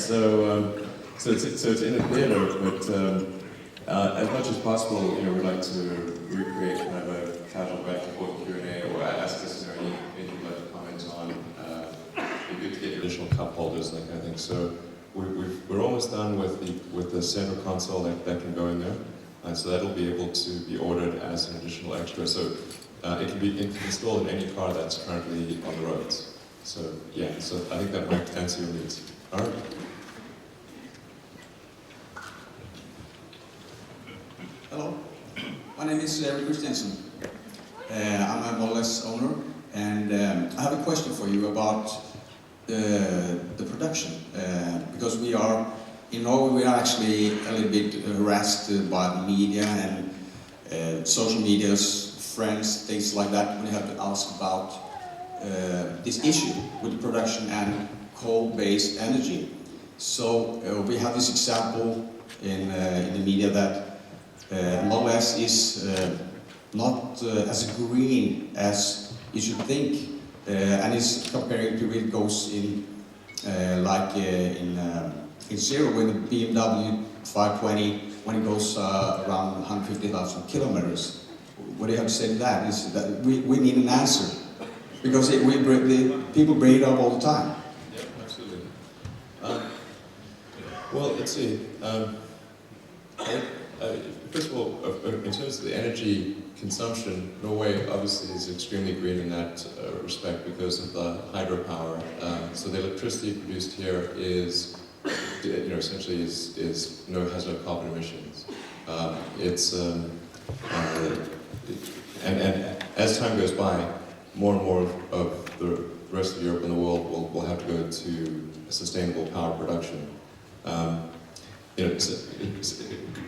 So it's in a theater, but as much as possible, we'd like to recreate kind of a casual back and forth Q&A, or ask us anything you'd like to comment on. It'd be good to get additional cup holders and that kind of thing. So we're almost done with the center console that can go in there, and so that'll be able to be ordered as an additional extra. So it can be installed in any car that's currently on the roads. So yeah, so I think that might answer your needs. All right. Hello, my name is Eric Christiansen. I'm a Model S owner, and I have a question for you about the production. Because we are, in Norway, we are actually a little bit harassed by the media and social media's friends, things like that, when you have to ask about this issue with the production and coal-based energy. So we have this example in the media that Model S is not as green as you should think, and is compared to it goes in in zero with the BMW 520 when it goes around 150,000 kilometers. What do you have to say to that? Is that we need an answer, because people bring it up all the time. Yeah, absolutely. Well, let's see. First of all, in terms of the energy consumption, Norway obviously is extremely green in that respect because of the hydropower. So the electricity produced here is, essentially has no carbon emissions. And as time goes by, more and more of the rest of Europe and the world will have to go to sustainable power production.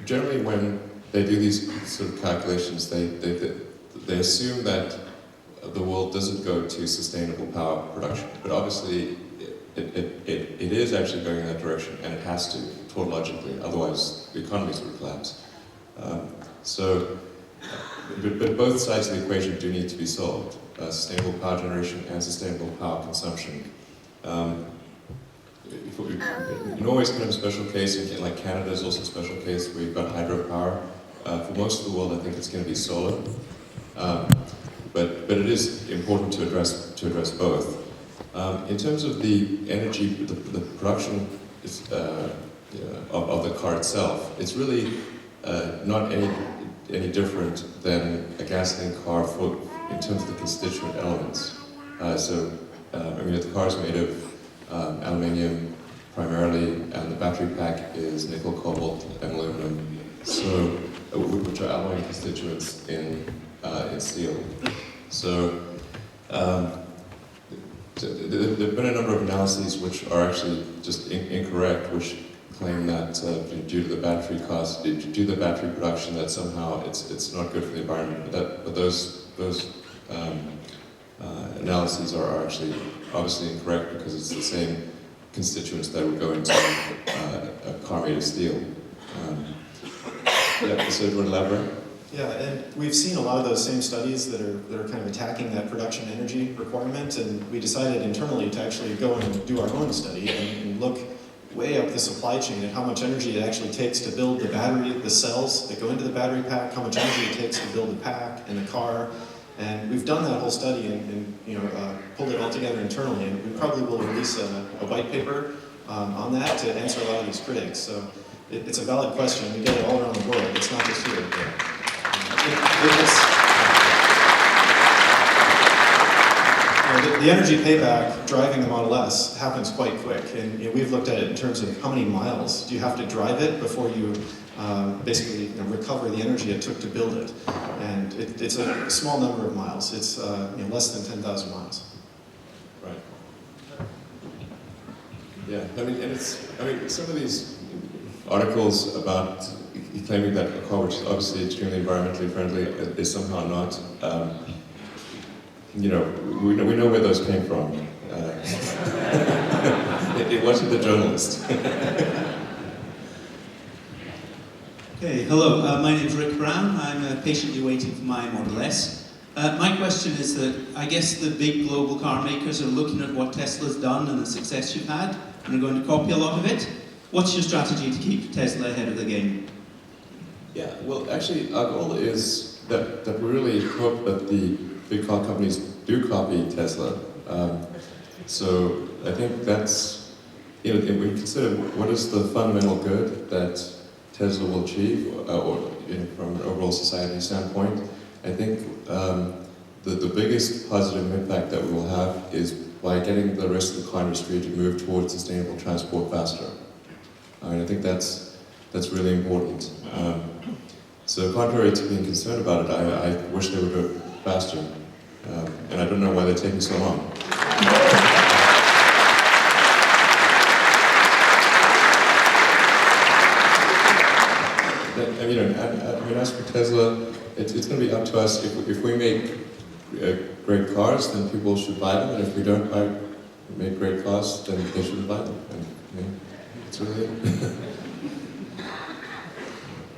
Generally, when they do these sort of calculations, they assume that the world doesn't go to sustainable power production, but obviously it is actually going in that direction, and it has to, tautologically, otherwise the economies would collapse. But both sides of the equation do need to be solved: sustainable power generation and sustainable power consumption. Norway's kind of a special case, and like Canada is also a special case where you've got hydropower. For most of the world, I think it's going to be solar, but it is important to address both. In terms of the energy, the production of the car itself, it's really not any different than a gasoline car in terms of the constituent elements. The car is made of aluminium primarily, and the battery pack is nickel, cobalt, and aluminum, which are alloying constituents in steel. So there have been a number of analyses which are actually just incorrect, which claim that due to the battery cost, due to the battery production, that somehow it's not good for the environment. But those analyses are actually obviously incorrect, because it's the same constituents that would go into a car made of steel. So do you want to elaborate? Yeah, and we've seen a lot of those same studies that are kind of attacking that production energy requirement, and we decided internally to actually go and do our own study and look way up the supply chain at how much energy it actually takes to build the battery, the cells that go into the battery pack, how much energy it takes to build the pack and the car. And we've done that whole study and pulled it all together internally, and we probably will release a white paper on that to answer a lot of these critics. So it's a valid question. We get it all around the world. It's not just here. The energy payback driving the Model S happens quite quick, and we've looked at it in terms of how many miles do you have to drive it before you basically recover the energy it took to build it. And it's a small number of miles. It's less than 10,000 miles. Right. Yeah, some of these articles about claiming that a car which is obviously extremely environmentally friendly is somehow not. We know where those came from. It wasn't the journalist. Okay, hello. My name is Rick Brown. I'm patiently waiting for my Model S. My question is that I guess the big global car makers are looking at what Tesla's done and the success you've had, and are going to copy a lot of it. What's your strategy to keep Tesla ahead of the game? Yeah, well, actually, our goal is that we really hope that the big car companies do copy Tesla. So I think that's, if we consider what is the fundamental good that Tesla will achieve, from an overall society standpoint, I think the biggest positive impact that we will have is by getting the rest of the car industry to move towards sustainable transport faster. I think that's really important. So contrary to being concerned about it, I wish they would go faster. And I don't know why they're taking so long. As for Tesla, it's going to be up to us. If we make great cars, then people should buy them, and if we don't make great cars, then they shouldn't buy them. And, it's really it.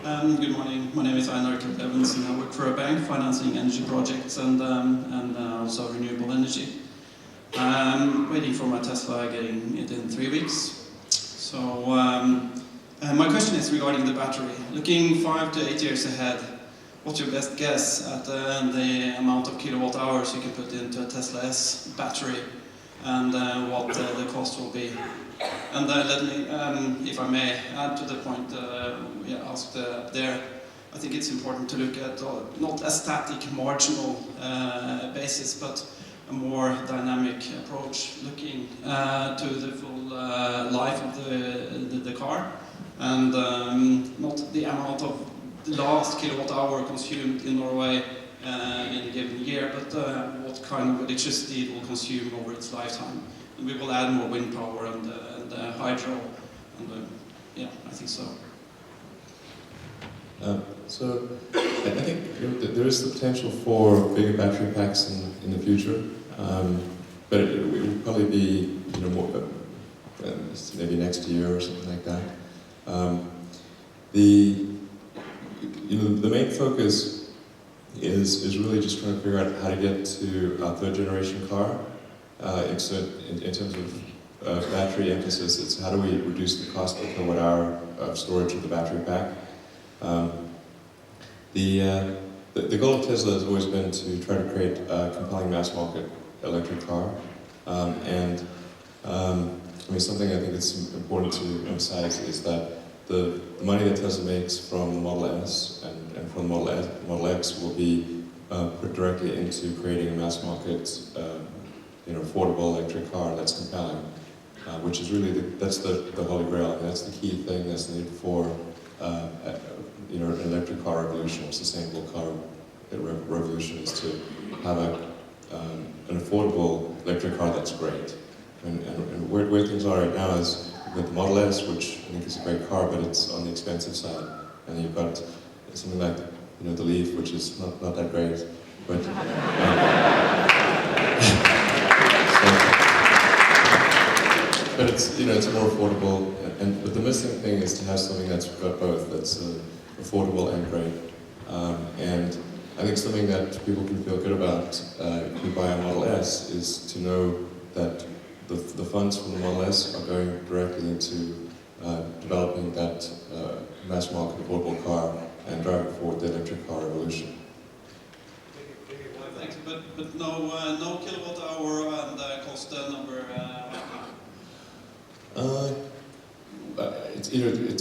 Good morning. My name is Einar Evans, and I work for a bank financing energy projects and also renewable energy. I'm waiting for my Tesla, getting it in 3 weeks. So my question is regarding the battery. Looking 5 to 8 years ahead, what's your best guess at the amount of kilowatt hours you can put into a Tesla S battery, and what the cost will be? And let me, if I may, add to the point asked there. I think it's important to look at not a static, marginal basis, but a more dynamic approach, looking to the full life of the car, and not the amount of the last kilowatt hour consumed in Norway in a given year, but what kind of electricity it will consume over its lifetime. And we will add more wind power and hydro, and I think so. So I think there is the potential for bigger battery packs in the future, but it will probably be more maybe next year or something like that. The main focus is really just trying to figure out how to get to our third generation car. In terms of battery emphasis, it's how do we reduce the cost per kilowatt hour of storage of the battery pack. The goal of Tesla has always been to try to create a compelling mass market electric car, something I think it's important to emphasize is that the money that Tesla makes from the Model S and from the Model X will be put directly into creating a mass market, affordable electric car that's compelling, which is really that's the holy grail. And that's the key thing that's needed for an electric car revolution, or sustainable car revolution, is to have an affordable electric car that's great. And where things are right now is you've got the Model S, which I think is a great car, but it's on the expensive side. And you've got something like the Leaf, which is not that great. But but it's more affordable. But the missing thing is to have something that's got both, that's affordable and great. And I think something that people can feel good about if you buy a Model S is to know that the funds from the Model S are going directly into developing that mass market affordable car and driving forward the electric car revolution. Thanks, but no kilowatt hour and cost number.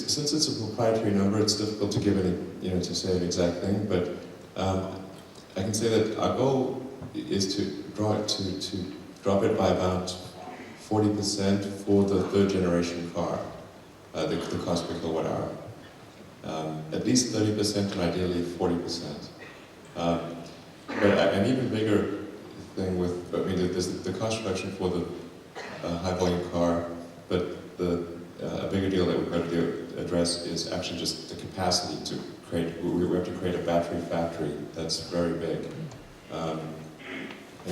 Since it's a proprietary number, it's difficult to give any, to say an exact thing. But I can say that our goal is to drop it by about 40% for the third generation car, the cost per kilowatt hour. At least 30% and ideally 40%. But an even bigger thing there's the cost reduction for the high volume car, but a bigger deal that we've got to address is actually just the capacity to create. We have to create a battery factory that's very big, and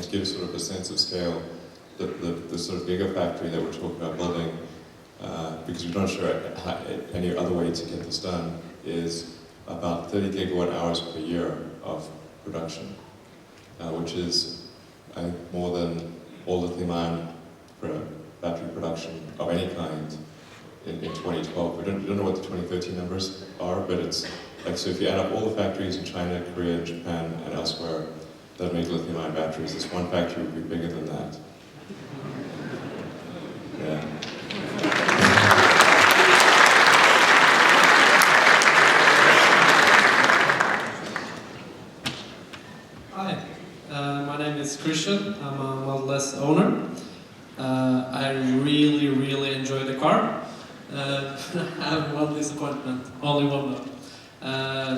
to give sort of a sense of scale. The sort of gigafactory that we're talking about building, because we're not sure any other way to get this done, is about 30 gigawatt hours per year of production, which is, I think, more than all lithium-ion battery production of any kind in 2012. We don't know what the 2013 numbers are, but it's like, so if you add up all the factories in China, Korea, Japan, and elsewhere that make lithium-ion batteries, this one factory would be bigger than that. Yeah. Hi, my name is Christian. I'm a Model S owner. I really enjoy the car. I have one disappointment, only one though.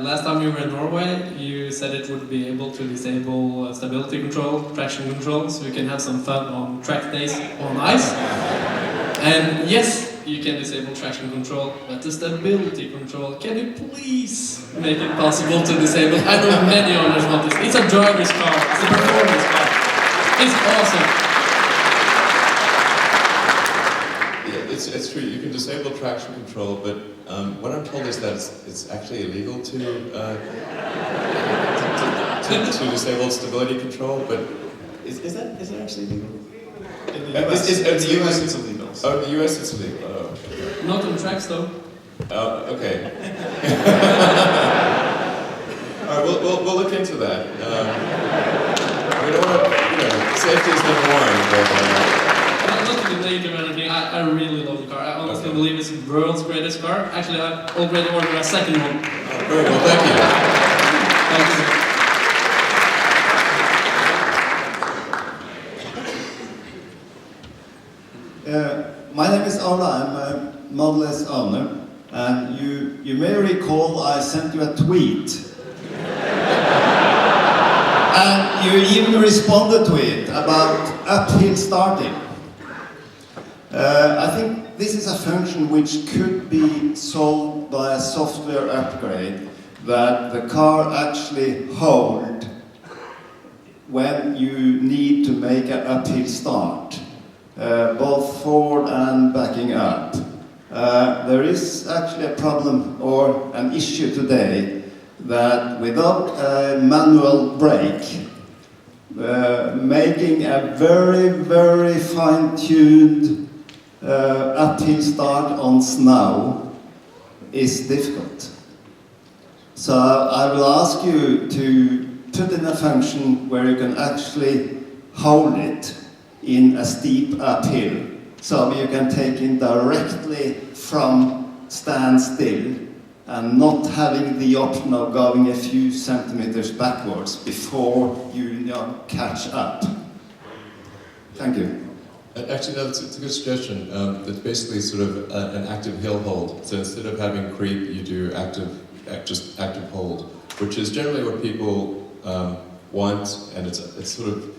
Last time you were in Norway, you said it would be able to disable stability control, traction control, so you can have some fun on track days on ice. And yes, you can disable traction control, but the stability control, can you please make it possible to disable? I know many owners want this. It's a driver's car, it's a performance car. It's awesome. Yeah, it's true, you can disable traction control, but what I'm told is that it's actually illegal to disable stability control, but is that actually legal? In the US, it's illegal. Oh, in the US it's illegal. Oh. Not on tracks though. Okay. All right, we'll look into that. We don't want to, safety is number one. But, not to be negative or anything, I really love the car. I honestly believe it's the world's greatest car. Actually, I've already ordered a second one. Very well, thank you. Thank you. My name is Ola, I'm a Model S owner, and you may recall I sent you a tweet. And you even responded to it about uphill starting. I think this is a function which could be solved by a software upgrade that the car actually hold when you need to make an uphill start. Both forward and backing up. There is actually a problem or an issue today that without a manual brake, making a very fine-tuned uphill start on snow is difficult. So I will ask you to put in a function where you can actually hold it in a steep uphill, so you can take it directly from standstill and not having the option of going a few centimeters backwards before you catch up. Thank you. Actually, no, it's a good suggestion. It's basically sort of an active hill hold. So instead of having creep, you do just active hold, which is generally what people want, and it's sort of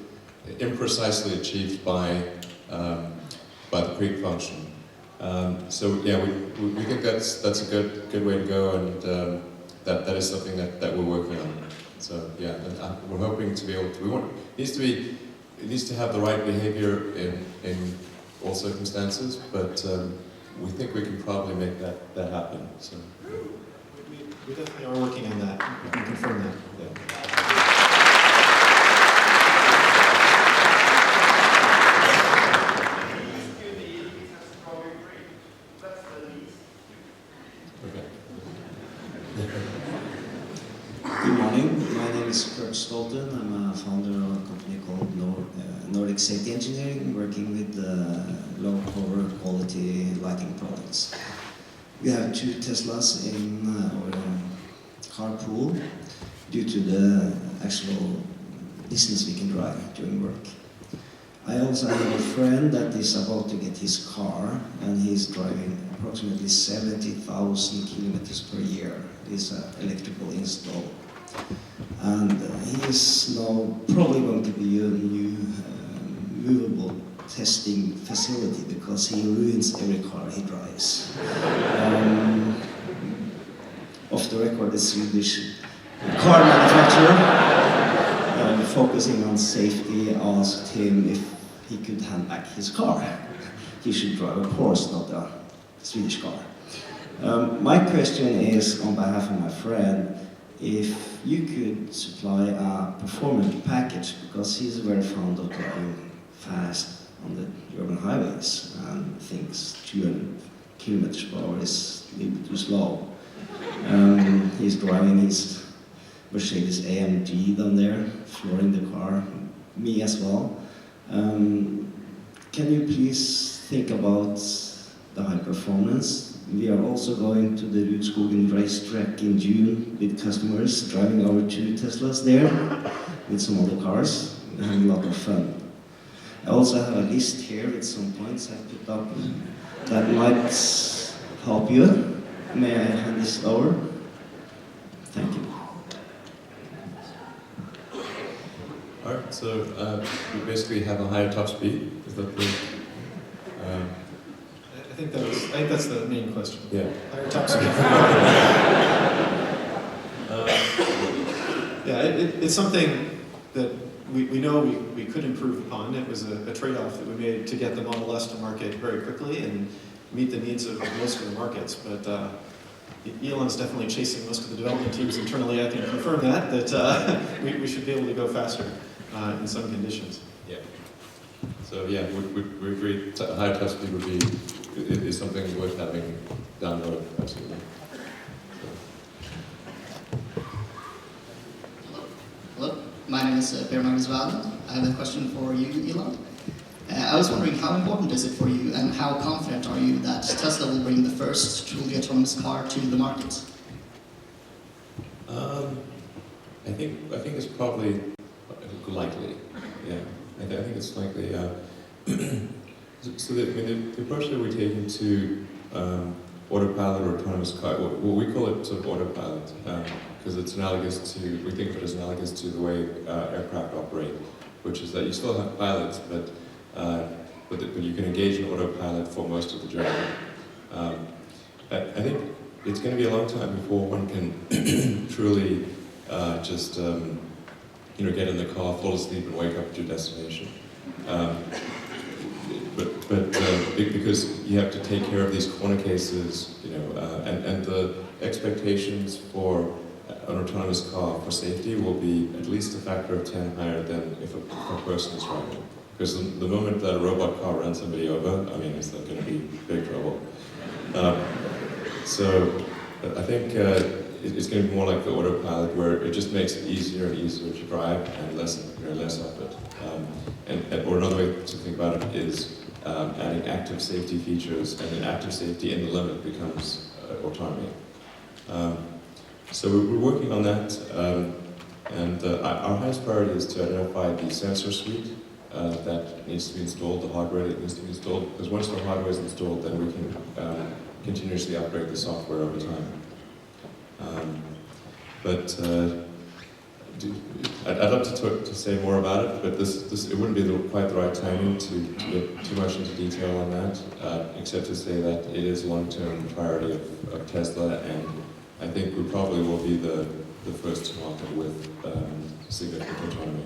imprecisely achieved by the creep function. So yeah, we think that's a good way to go, and that is something that we're working on. So yeah, and we're hoping to be able to. It needs to have the right behavior in all circumstances, but we think we can probably make that happen. So We definitely are working on that. We can confirm that. yeah. Good morning, my name is Kurt Stolten. I'm a founder of a company called Nordic Safety Engineering, working with low power quality lighting products. We have 2 Teslas in our carpool due to the actual distance we can drive during work. I also have a friend that is about to get his car, and he's driving approximately 70,000 kilometers per year. It's an electrical install. And he is now probably going to be a new movable testing facility because he ruins every car he drives. Off the record, the Swedish car manufacturer, focusing on safety, asked him if he could hand back his car. He should drive a Porsche, not a Swedish car. My question is, on behalf of my friend, if you could supply a performance package, because he's very fond of driving fast on the urban highways and thinks 200 kilometers per hour is a little bit too slow. He's driving his Mercedes AMG down there, flooring the car, me as well. Can you please think about the high performance? We are also going to the Rudskogen racetrack in June with customers, driving our 2 Teslas there with some other cars. We're having a lot of fun. I also have a list here with some points I put up that might help you. May I hand this over? Thank you. Alright, so we basically have a higher top speed. Is that the? I think that's the main question. Yeah. Higher top speed. Yeah, it's something that we know we could improve upon. It was a trade-off that we made to get the Model S to market very quickly and meet the needs of most of the markets. But Elon's definitely chasing most of the development teams internally. I can confirm that we should be able to go faster in some conditions. Yeah. So yeah, we agree. Higher top speed would be is something worth having down the road. Absolutely. Hello, my name is Per Magnus Valen. I have a question for you, Elon. I was wondering, how important is it for you, and how confident are you that Tesla will bring the first truly autonomous car to the market? I think it's probably likely. Yeah, I think it's likely. So the approach that we're taking to autopilot or autonomous car, what we call it sort of autopilot, because it's analogous to, we think of it as analogous to the way aircraft operate, which is that you still have pilots, but you can engage in autopilot for most of the journey. I think it's going to be a long time before one can truly just get in the car, fall asleep, and wake up at your destination. Because you have to take care of these corner cases, and the expectations for an autonomous car for safety will be at least a factor of 10 higher than if a person is driving. Because the moment that a robot car runs somebody over, I mean, it's not going to be big trouble. So I think it's going to be more like the autopilot, where it just makes it easier and easier to drive and less effort. Or another way to think about it is adding active safety features, and then active safety in the limit becomes autonomy. So we're working on that, and our highest priority is to identify the sensor suite that needs to be installed, the hardware that needs to be installed, because once the hardware is installed, then we can continuously upgrade the software over time. I'd love to say more about it, but it wouldn't be quite the right timing to get too much into detail on that, except to say that it is a long-term priority of Tesla, and I think we probably will be the first to market with significant autonomy.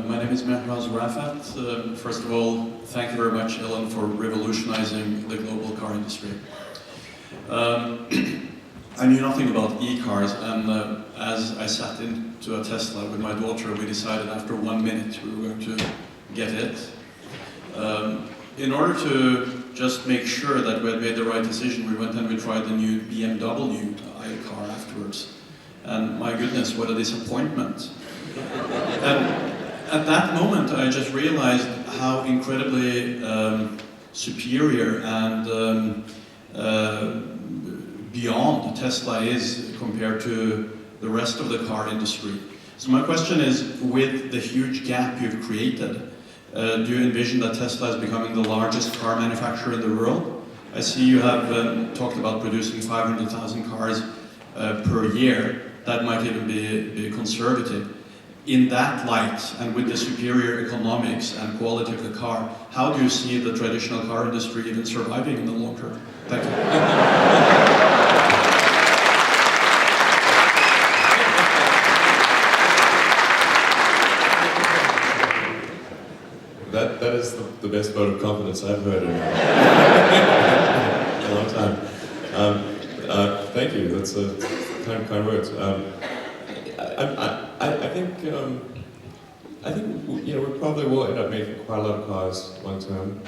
My name is Mehraz Rafat. First of all, thank you very much, Elon, for revolutionizing the global car industry. I knew nothing about e-cars, and as I sat into a Tesla with my daughter, we decided after 1 minute we were going to get it. In order to just make sure that we had made the right decision, we went and we tried the new BMW i-car afterwards. And my goodness, what a disappointment. And at that moment, I just realized how incredibly superior and beyond Tesla is compared to the rest of the car industry. So my question is, with the huge gap you've created, do you envision that Tesla is becoming the largest car manufacturer in the world? I see you have talked about producing 500,000 cars per year. That might even be conservative. In that light, and with the superior economics and quality of the car, how do you see the traditional car industry even surviving in the long term? Thank you. That is the best vote of confidence I've heard in a long time. thank you. That's kind words. I think we probably will end up making quite a lot of cars long term.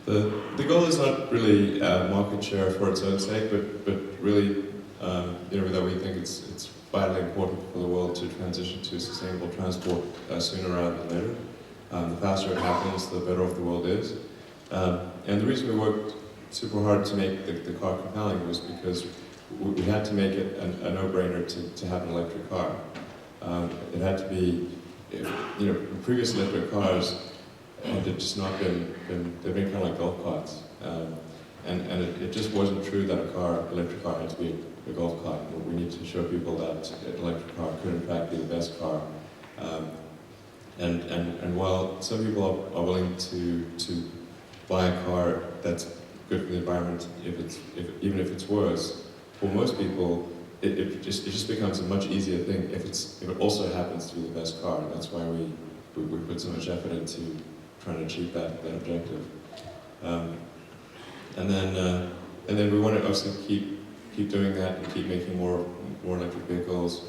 The goal is not really market share for its own sake, but really that we think it's vitally important for the world to transition to sustainable transport sooner rather than later. The faster it happens, the better off the world is. And the reason we worked super hard to make the car compelling was because we had to make it a no-brainer to have an electric car. It had to be, previous electric cars had just not been, they've been kind of like golf carts. And it just wasn't true that electric car had to be a golf cart. We need to show people that an electric car could in fact be the best car. And while some people are willing to buy a car that's good for the environment, even if it's worse, for most people, it just becomes a much easier thing if it also happens to be the best car. And that's why we put so much effort into trying to achieve that objective. And then we want to also keep doing that and keep making more electric vehicles.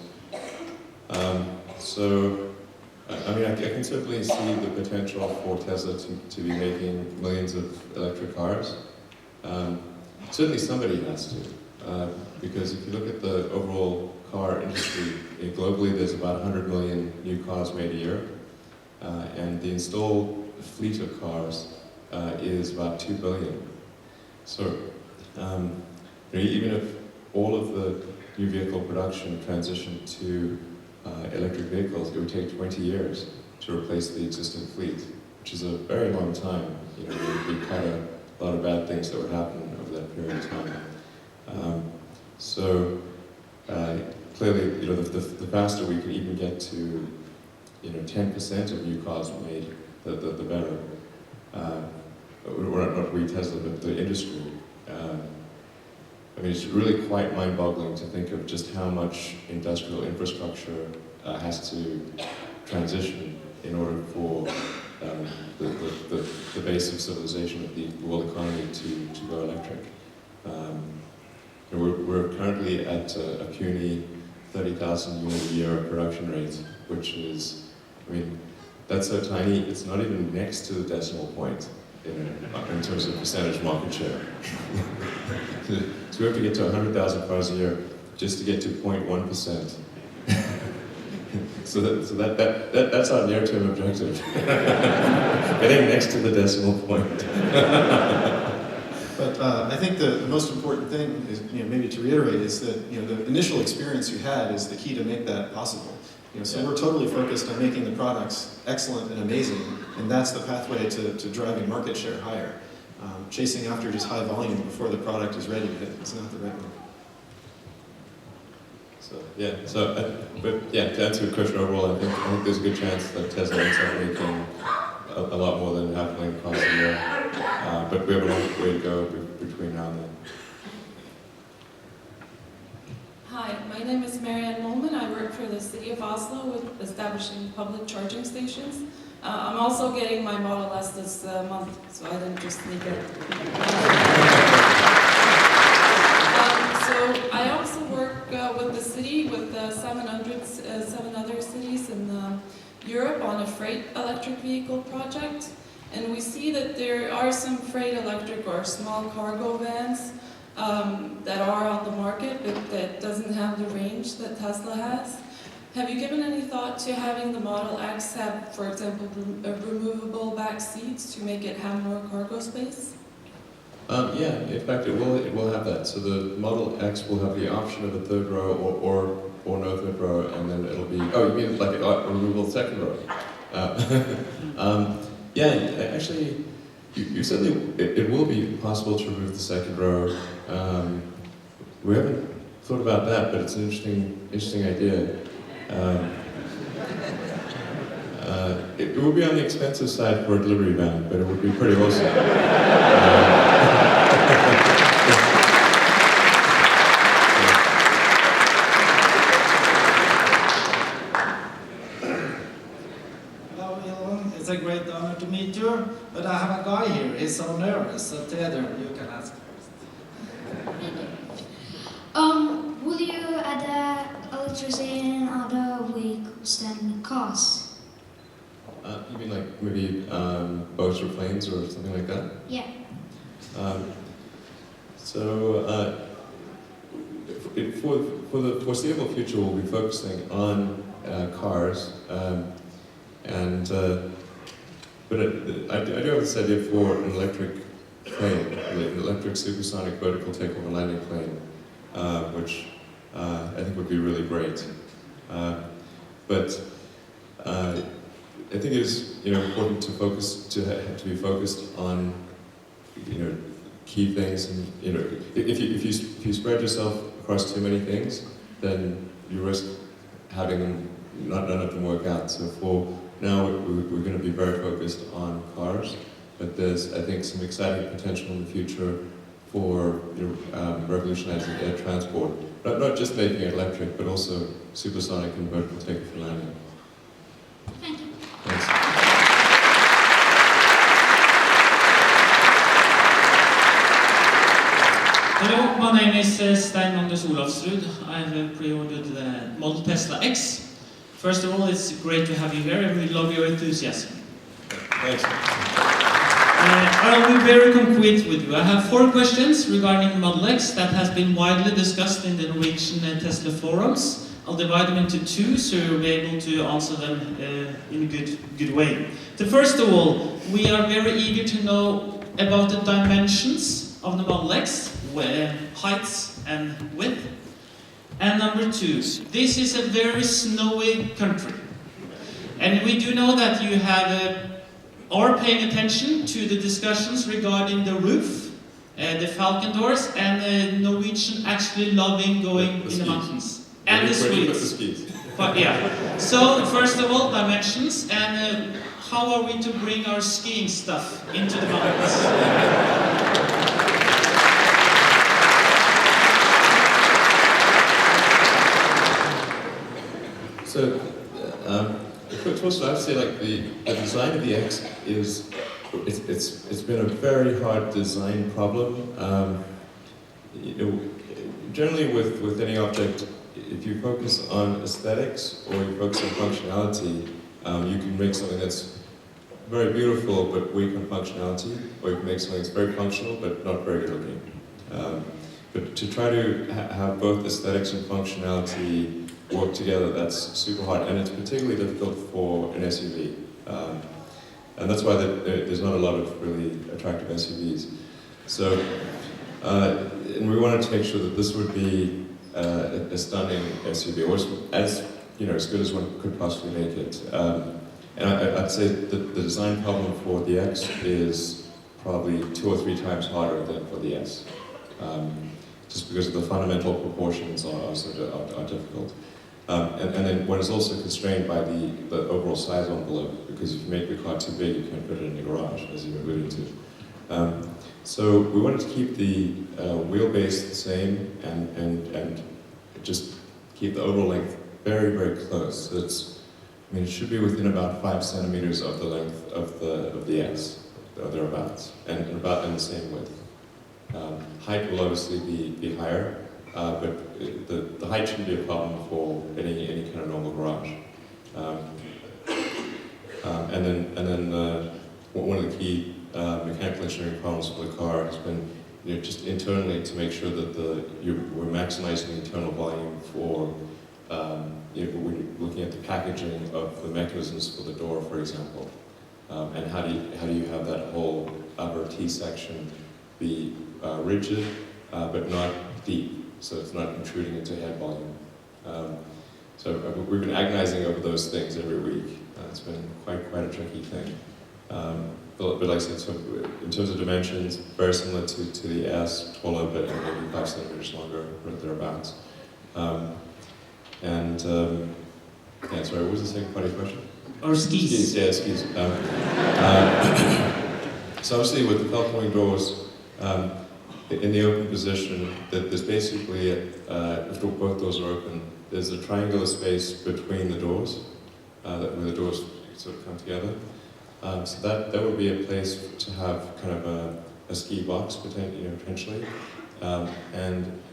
So I can certainly see the potential for Tesla to be making millions of electric cars. Certainly somebody has to, because if you look at the overall car industry, globally there's about 100 million new cars made a year, and the installed fleet of cars is about 2 billion. So even if all of the new vehicle production transitioned to electric vehicles, it would take 20 years to replace the existing fleet, which is a very long time. There would be quite a lot of bad things that would happen over that period of time. Clearly, the faster we can even get to 10% of new cars made, the better. Or not we Tesla, but the industry. It's really quite mind-boggling to think of just how much industrial infrastructure has to transition in order for the base of civilization of the world economy to go electric. We're currently at a puny 30,000 unit a year production rate, which is, that's so tiny, it's not even next to the decimal point in terms of percentage market share. So we have to get to 100,000 cars a year just to get to 0.1%. So that's our near-term objective. Getting next to the decimal point. But I think the most important thing is, maybe to reiterate, is that the initial experience you had is the key to make that possible. So we're totally focused on making the products excellent and amazing, and that's the pathway to driving market share higher. Chasing after just high volume before the product is ready is not the right one. To answer your question overall, I think there's a good chance that Tesla ends up making a lot more than 500,000 cars a year. But we have a long way to go between now and then. Hi, my name is Marianne Molman. I work for the City of Oslo with establishing public charging stations. I'm also getting my Model S this month, so I didn't just sneak it. So I also work with the city, with 7 other cities in Europe on a freight electric vehicle project. And we see that there are some freight electric or small cargo vans that are on the market, but that doesn't have the range that Tesla has. Have you given any thought to having the Model X have, for example, removable back seats to make it have more cargo space? In fact, it will have that. So the Model X will have the option of a third row or no third row, and then it'll be, oh, you mean like a removable second row? Actually, you said that it will be possible to remove the second row. We haven't thought about that, but it's an interesting idea. It would be on the expensive side for a delivery van, but it would be pretty awesome. Hello, Elon. It's a great honor to meet you. But I have a guy here. He's so nervous. So Tether, you can ask first. Will you add electricity in other vehicles than cars? You mean like maybe boats or planes or something like that? Yeah. For the foreseeable future, we'll be focusing on cars, but I do have this idea for an electric plane, an electric supersonic vertical takeoff and landing plane, which I think would be really great. But I think it is important to focus to be focused on key things, and if you spread yourself across too many things, then you risk having them none of them work out. So for now, we're going to be very focused on cars, but there's I think some exciting potential in the future for revolutionizing air transport. Not just making it electric, but also supersonic and vertical takeoff and landing. Thank you. Thanks. Hello, my name is Stein Magnus Olafsrud. I have pre-ordered the Model Tesla X. First of all, it's great to have you here and we love your enthusiasm. Thanks. I'll be very concrete with you. I have 4 questions regarding Model X that has been widely discussed in the Norwegian Tesla forums. I'll divide them into 2 so you'll be able to answer them in a good way. The first of all, we are very eager to know about the dimensions of the Model X, heights and width. And number 2, this is a very snowy country. And we do know that you are paying attention to the discussions regarding the roof, the falcon doors, and Norwegian actually loving going in the mountains. And the skis. But yeah. So, first of all, dimensions, and how are we to bring our skiing stuff into the mountains? So, first I have to say, like the design of the X is, it's been a very hard design problem. Generally with any object, if you focus on aesthetics or you focus on functionality, you can make something that's very beautiful but weak on functionality, or you can make something that's very functional but not very good looking. But to try to have both aesthetics and functionality work together, that's super hard, and it's particularly difficult for an SUV. And that's why there's not a lot of really attractive SUVs. So, and we wanted to make sure that this would be a stunning SUV, or as good as one could possibly make it. And I'd say that the design problem for the X is probably 2 or 3 times harder than for the S, just because of the fundamental proportions are difficult. And then one is also constrained by the overall size envelope, because if you make the car too big, you can't put it in your garage, as you alluded to. So we wanted to keep the wheelbase the same and just keep the overall length very, very close. So it should be within about 5 centimeters of the length of the S, or thereabouts, and about in the same width. Height will obviously be higher. But the height shouldn't be a problem for any kind of normal garage. And then one of the key mechanical engineering problems for the car has been just internally to make sure that we're maximizing the internal volume for when you're looking at the packaging of the mechanisms for the door, for example. And how do you have that whole upper T section be rigid but not deep, so it's not intruding into head volume. So we've been agonizing over those things every week. It's been quite a tricky thing. But like I said, so in terms of dimensions, very similar to the S, taller but maybe 5 centimeters longer, or thereabouts. Yeah, sorry, what was the second part of your question? Or skis. Yeah, skis. So obviously with the falcon wing doors, in the open position, there's basically, if both doors are open, there's a triangular space between the doors, where the doors sort of come together. So that would be a place to have kind of a ski box, potentially. And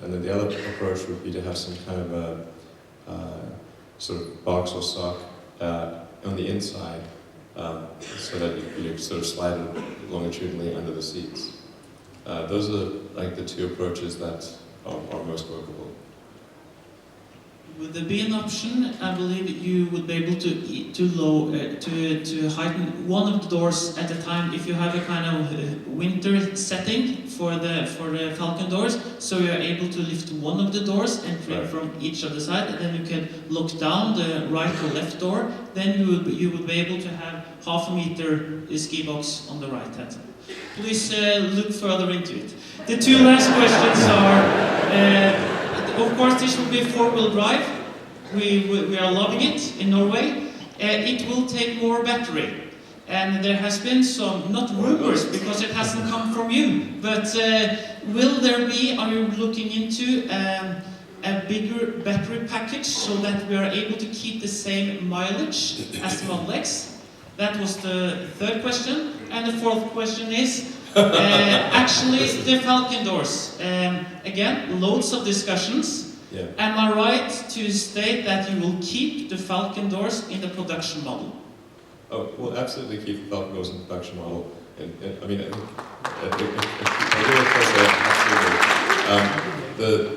then the other approach would be to have some kind of a sort of box or sock on the inside, so that you sort of slide it longitudinally under the seats. Those are like the two approaches that are most workable. Would there be an option? I believe you would be able to heighten one of the doors at a time if you have a kind of winter setting for the Falcon doors. So you are able to lift one of the doors entering from each of the side, and then you can look down the right or left door. Then you would be able to have half a meter ski box on the right hand side. Please look further into it. The two last questions are. Of course, this will be four-wheel drive. We are loving it in Norway. It will take more battery. And there has been some, not rumors, because it hasn't come from you, but will there be, are you looking into a bigger battery package so that we are able to keep the same mileage as the Model X? That was the third question. And the fourth question is, actually, the Falcon doors. Again, loads of discussions. Yeah. Am I right to state that you will keep the Falcon doors in the production model? Oh, we'll absolutely keep the Falcon doors in the production model. And I mean, I think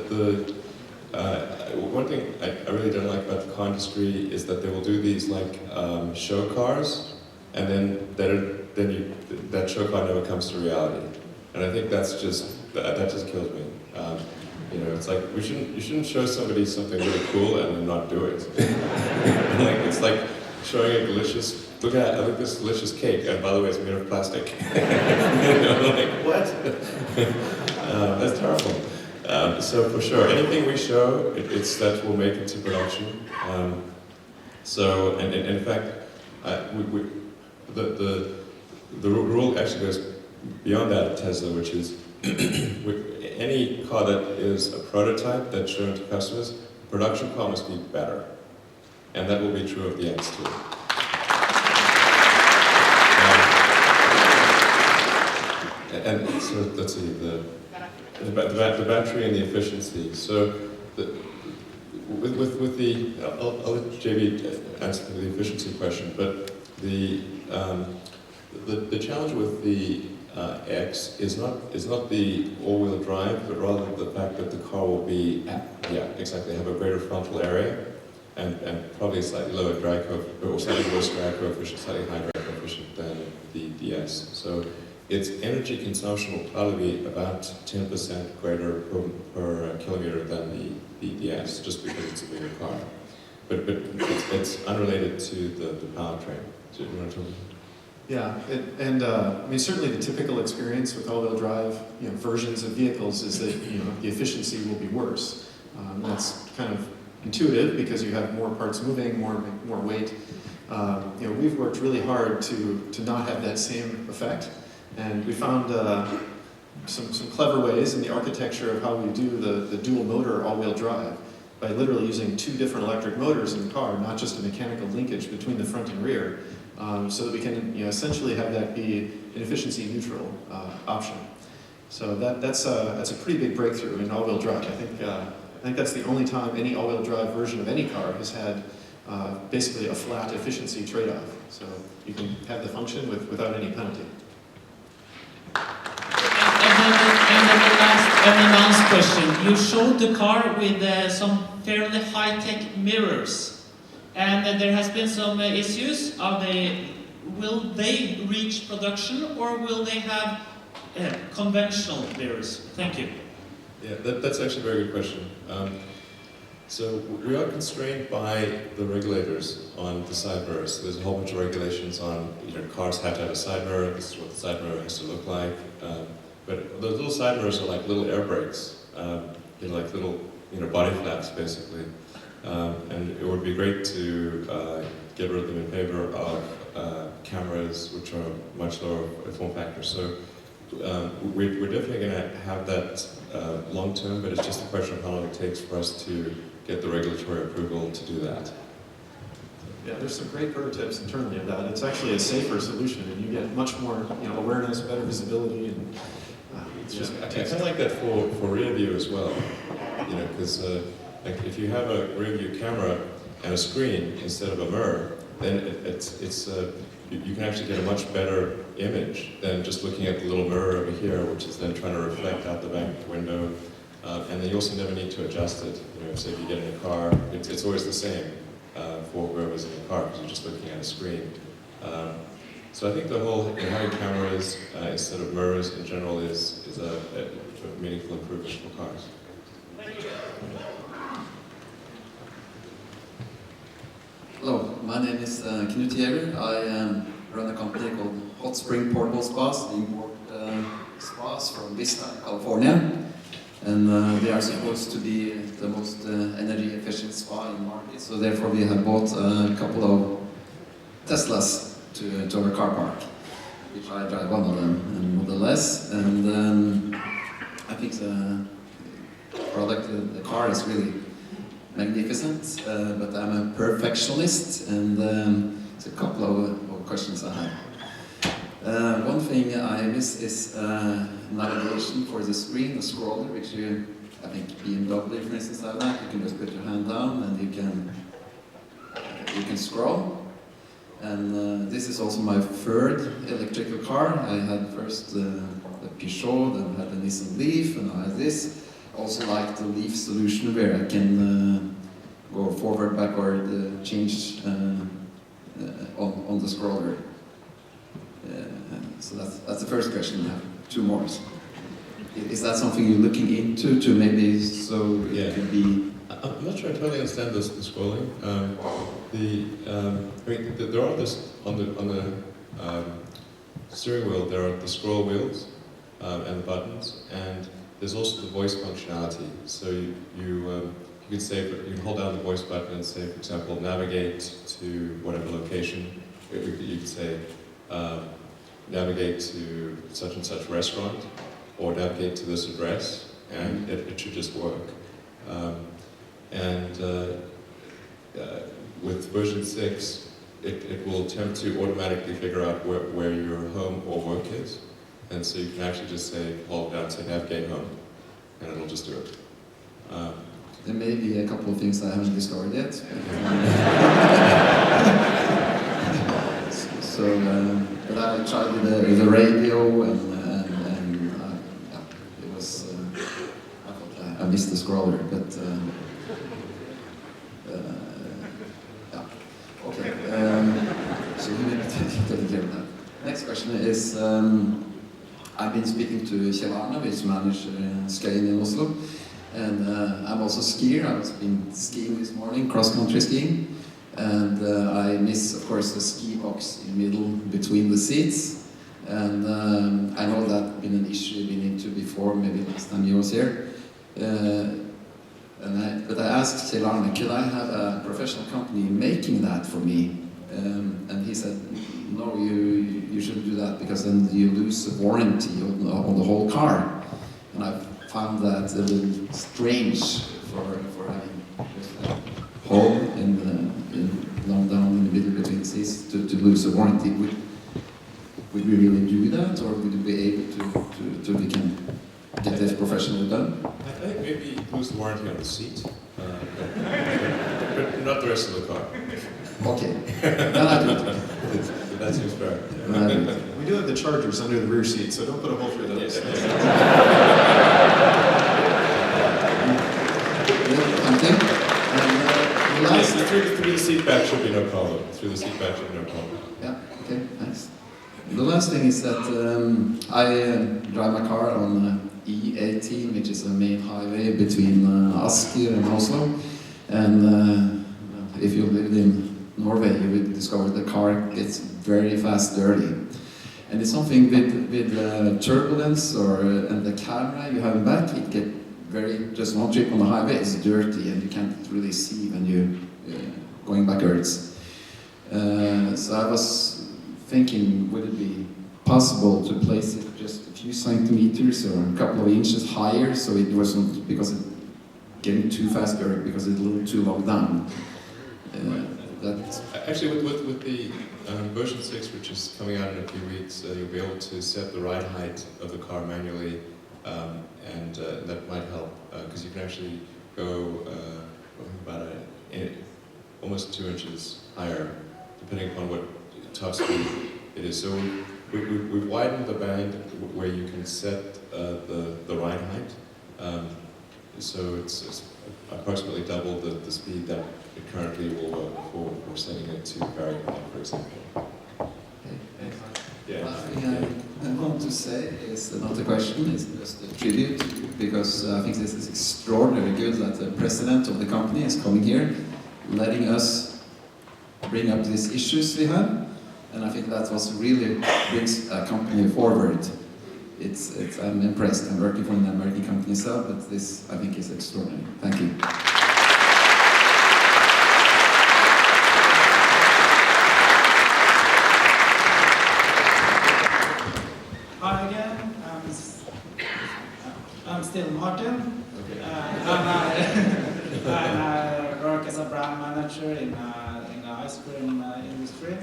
absolutely. One thing I really don't like about the car industry is that they will do these like show cars, and then that show car never comes to reality. And I think that just kills me. You know, it's like you shouldn't show somebody something really cool and then not do it. Like it's like showing a delicious. Look at this delicious cake, and by the way, it's made of plastic. You know, like what? That's terrible. So for sure, anything we show, it's that we'll make it to production. So, and in fact, the rule actually goes beyond that at Tesla, which is any car that is a prototype that's shown to customers, production car must be better, and that will be true of the X too. And so let's see the battery and the efficiency. So with the I'll let JB answer the efficiency question, but the challenge with the X is not the all-wheel drive, but rather the fact that the car will be have a greater frontal area and probably a slightly lower drag coefficient, or slightly worse drag coefficient, slightly higher drag coefficient than the DS. So its energy consumption will probably be about 10% greater per kilometer than the DS, just because it's a bigger car. But it's unrelated to the powertrain. Do you want to talk about that? Yeah, I mean, certainly the typical experience with all-wheel drive, versions of vehicles is that the efficiency will be worse. That's kind of intuitive because you have more parts moving, more weight. We've worked really hard to not have that same effect, and we found some clever ways in the architecture of how we do the dual motor all-wheel drive by literally using two different electric motors in the car, not just a mechanical linkage between the front and rear. So that we can essentially have that be an efficiency neutral option. So that's a pretty big breakthrough in all-wheel drive. I think that's the only time any all-wheel drive version of any car has had basically a flat efficiency trade-off. So you can have the function without any penalty. And the last question. You showed the car with some fairly high-tech mirrors. And there has been some issues. Will they reach production, or will they have conventional mirrors? Thank you. Yeah, that's actually a very good question. So we are constrained by the regulators on the side mirrors. So there's a whole bunch of regulations on, cars have to have a side mirror. This is what the side mirror has to look like. But those little side mirrors are like little air brakes, like little, body flaps basically. And it would be great to get rid of them in favor of cameras, which are much lower form factor. So we're definitely going to have that long term, but it's just a question of how long it takes for us to get the regulatory approval to do that. Yeah, there's some great prototypes internally of that. It's actually a safer solution, and you get much more awareness, better visibility, and It's just, I kind of like that for rear view as well, you know, because like if you have a rear view camera and a screen instead of a mirror, then you can actually get a much better image than just looking at the little mirror over here, which is then trying to reflect out the back of the window. And then you also never need to adjust it. You know, so if you get in a car, it's always the same for whoever's in the car because you're just looking at a screen. So I think the whole having cameras instead of mirrors in general is a meaningful improvement for cars. Hello, my name is Knut Jäger. I run a company called Hot Spring Portable Spas. We import spas from Vista, California. And they are supposed to be the most energy efficient spa in the market. So therefore we have bought a couple of Teslas to our car park, which I drive one of them, and Model S. And I think the product, the car is really magnificent, but I'm a perfectionist, and there's a couple of questions I have. One thing I miss is navigation for the screen, the scroller, which I think BMW, for instance, have that. You can just put your hand down and you can scroll. And this is also my third electrical car. I had first the Peugeot, then I had the Nissan Leaf, and I had this. Also like the Leaf solution where I can go forward, backward, change on the scroller. So that's the first question. I have two more. Is that something you're looking into to maybe so it could be? I'm not sure I totally understand the scrolling. There are this on the steering wheel. There are the scroll wheels and the buttons, and there's also the voice functionality. So you can say, you can hold down the voice button and say, for example, navigate to whatever location. You could say navigate to such and such restaurant, or navigate to this address, and it should just work. With version 6, it will attempt to automatically figure out where your home or work is. And so you can actually just say, hold down, say navigate home, and it'll just do it. There may be a couple of things I haven't discovered yet. But I tried with the radio, and yeah, it was, I thought I missed the scroller, but yeah, okay. So you may taking care of that. Next question is, I've been speaking to Kjell Arne, which manages skiing in Oslo, and I'm also a skier. I've been skiing this morning, cross-country skiing, and I miss, of course, the ski box in the middle between the seats, and I know that's been an issue you've been into before, maybe last time you was here. But I asked Kjell Arne, could I have a professional company making that for me? And he said, no, you shouldn't do that because then you lose the warranty on the whole car. And I found that a little strange for having just a hole long down in the middle between seats to lose the warranty. Would we really do that, or would we be able to get this professionally done? I think maybe lose the warranty on the seat, but not the rest of the car. Okay, then I do it. That seems fair. We do have the chargers under the rear seat, so don't put a hole through those. Through the seat back should be no problem. Through the seat back should be no problem. Yeah, okay, thanks. The last thing is that I drive my car on E18, which is the main highway between Asker and Oslo. And if you lived in Norway, you would discover the car gets very fast dirty. And it's something with turbulence and the camera you have in back, it get just one trip on the highway, it's dirty and you can't really see when you're going backwards. So I was thinking, would it be possible to place it just a few centimeters or a couple of inches higher so it wasn't, because it's getting too fast dirty because it's a little too low down. Actually, with the version 6, which is coming out in a few weeks, you'll be able to set the ride height of the car manually and that might help because you can actually go about almost 2 inches higher, depending upon what top speed it is. So we've widened the band where you can set the ride height. So it's approximately double the speed that it currently will work for setting it to very high, for example. Yeah. Last thing I want to say is not a question, it's just a tribute, because I think this is extraordinarily good that the president of the company is coming here, letting us bring up these issues we have, and I think that's what really brings a company forward. I'm impressed. I'm working for an American company itself, but this I think is extraordinary. Thank you. Hi again. I'm still Martin, and I work as a brand manager in the ice cream industry.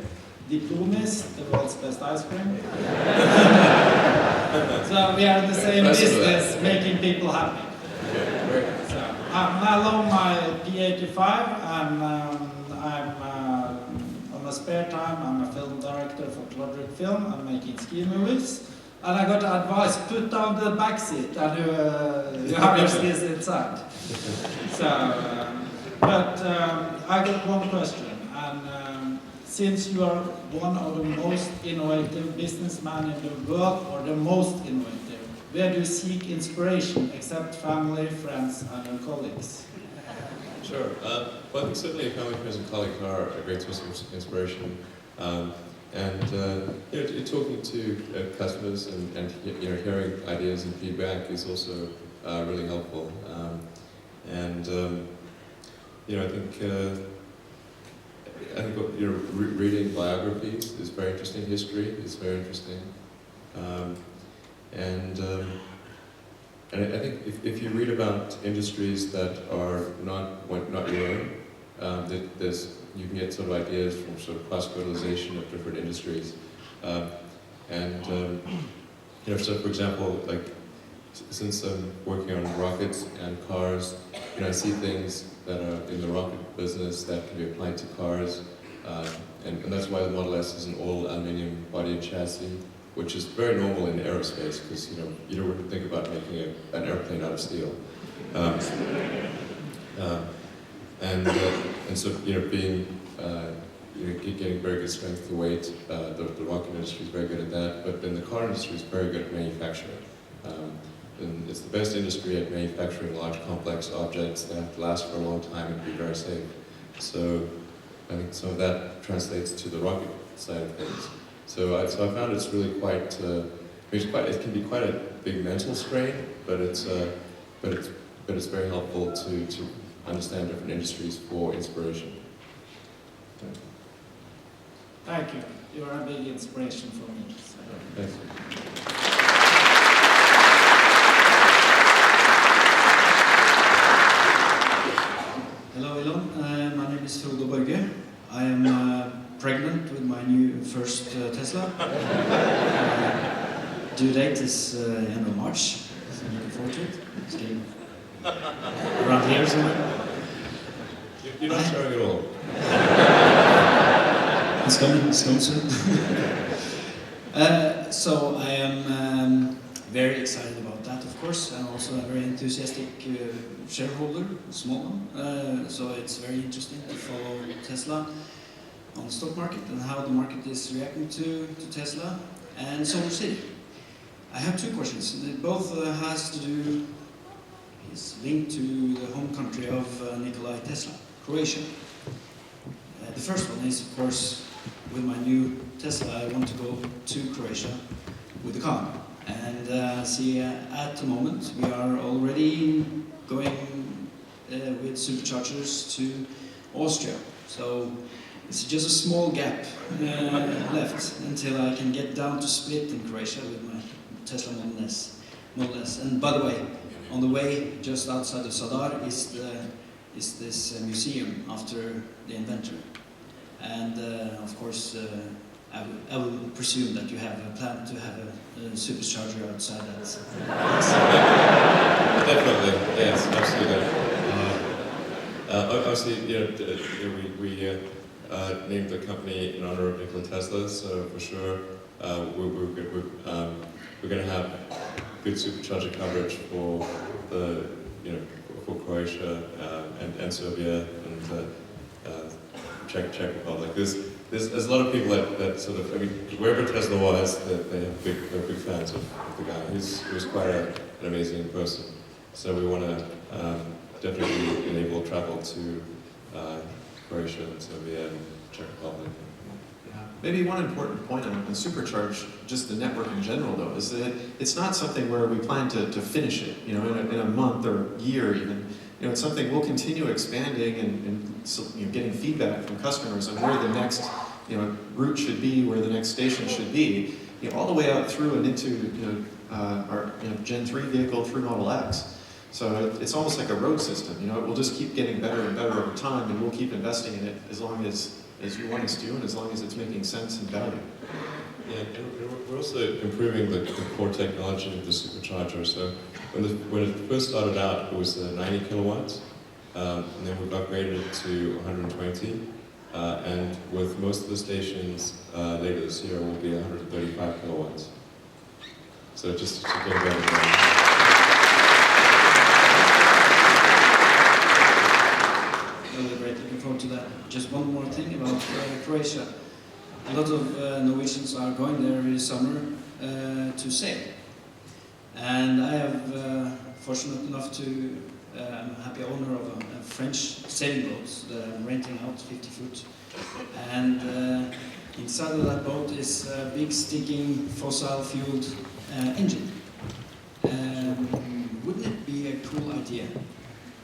Diplomist, the world's best ice cream. So we are in the same business, making people happy. So I love my P85, and on my spare time I'm a film director for Clodrick Film. I'm making ski movies. And I got advice, put down the back seat and you have your skis inside. So, but I got one question, and since you are one of the most innovative businessmen in the world, or the most innovative, where do you seek inspiration except family, friends and your colleagues? Sure. Well, I think certainly family, friends and colleagues are a great source of inspiration. Talking to customers and hearing ideas and feedback is also really helpful. I think what reading biographies is very interesting. History is very interesting. I think if you read about industries that are not your own, you can get sort of ideas from sort of cross-fertilization of different industries. So for example, like since I'm working on rockets and cars, I see things that are in the rocket business that can be applied to cars, and that's why the Model S is an all aluminum body and chassis, which is very normal in aerospace because you don't think about making an airplane out of steel. So getting very good strength to weight, the rocket industry is very good at that, but then the car industry is very good at manufacturing. And it's the best industry at manufacturing large complex objects that have to last for a long time and be very safe. So I think some of that translates to the rocket side of things. So I found it's really quite, it can be quite a big mental strain, but it's very helpful to understand different industries for inspiration. Thank you. You are a big inspiration for me. So. Thanks. Hello, Elon. My name is Frodo Borge. I am pregnant with my new first Tesla. Due date is end of March, so I'm looking forward to it. It's getting around here somewhere. You're not showing at all. It's coming soon. So I am very excited about that, of course, and also a very enthusiastic shareholder, a small one. So it's very interesting to follow Tesla on the stock market and how the market is reacting to Tesla and Solar City. I have two questions. Both is linked to the home country of Nikola Tesla, Croatia. The first one is, of course, with my new Tesla, I want to go to Croatia with the car. And at the moment, we are already going with superchargers to Austria. So it's just a small gap left until I can get down to Split in Croatia with my Tesla Model S. And by the way, on the way just outside of Zadar is this museum after the inventor. And of course, I will presume that you have a plan to have a supercharger outside that. Definitely, yes, absolutely. Obviously, we named the company in honor of Nikola Tesla, so for sure we're going to have good supercharger coverage for for Croatia and Serbia and Czech Republic. There's a lot of people that sort of, I mean, wherever Tesla was, they're big fans of the guy. He was quite an amazing person. So we want to definitely enable travel to Croatia and Serbia and Czech Republic. Maybe one important point on Supercharge, just the network in general though, is that it's not something where we plan to finish it, in a month or year even. It's something we'll continue expanding and getting feedback from customers on where the next route should be, where the next station should be, all the way out through and into our Gen 3 vehicle through Model X. So it's almost like a road system. It will just keep getting better and better over time, and we'll keep investing in it as long as you want us to, and as long as it's making sense and value. Yeah, and we're also improving the core technology of the supercharger. So when it first started out, it was 90 kilowatts, and then we've upgraded it to 120. And with most of the stations later this year, will be 135 kilowatts. So just to get better. Really great, looking forward to that. Just one more thing about Croatia. A lot of Norwegians are going there this summer to sail. And I am fortunate enough to, I'm a happy owner of a French sailing boat that I'm renting out 50 foot. And inside of that boat is a big stinking fossil fueled engine. Wouldn't it be a cool idea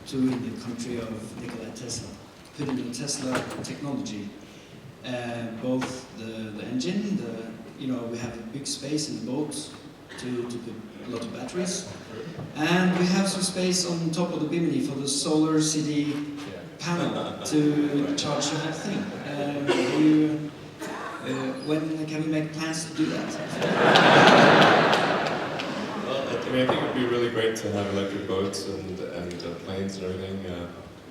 to, in the country of Nikola Tesla, put in the Tesla technology, both the engine, we have a big space in the boat to put a lot of batteries, and we have some space on top of the bimini for the solar city panel to charge the whole thing. When can we make plans to do that? Well, I think it would be really great to have electric boats and planes and everything.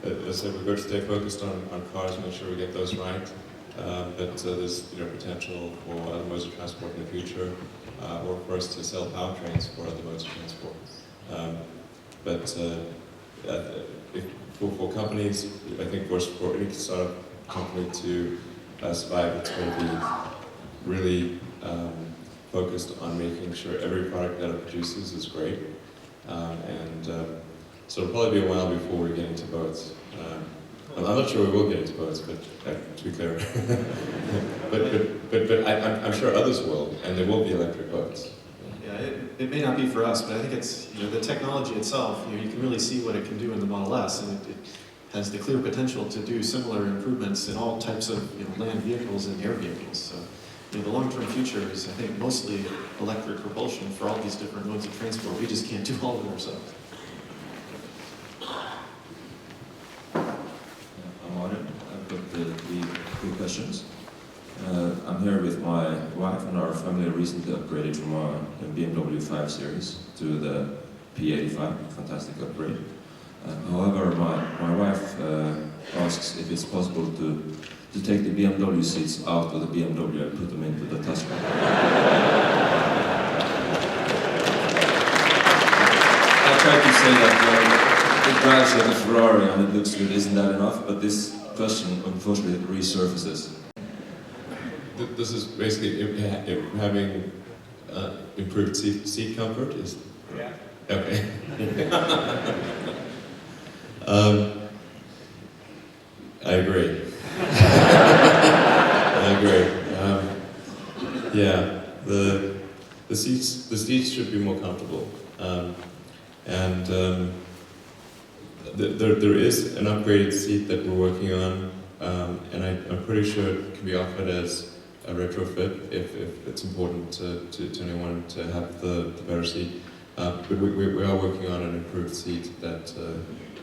As I said, we're going to stay focused on cars, make sure we get those right. But there's potential for other modes of transport in the future, or for us to sell powertrains for other modes of transport. For companies, I think for any startup company to survive, it's going to be really focused on making sure every product that it produces is great. So it'll probably be a while before we get into boats. I'm not sure we will get into boats, but to be clear. but I'm sure others will, and there will be electric boats. Yeah, it may not be for us, but I think it's the technology itself. You can really see what it can do in the Model S, and it has the clear potential to do similar improvements in all types of land vehicles and air vehicles. So the long-term future is, I think, mostly electric propulsion for all these different modes of transport. We just can't do all of it ourselves. I've got three questions. I'm here with my wife, and our family recently upgraded from a BMW 5 Series to the P85, fantastic upgrade. However, my wife asks if it's possible to take the BMW seats out of the BMW and put them into the Tesla. I tried to say that it drives like a Ferrari and it looks good, isn't that enough? But this question unfortunately resurfaces. This is basically having improved seat comfort. Yeah. Okay. I agree. I agree. Yeah, the seats should be more comfortable, there is an upgraded seat that we're working on, and I'm pretty sure it can be offered as a retrofit if it's important to anyone to have the better seat. But we are working on an improved seat that,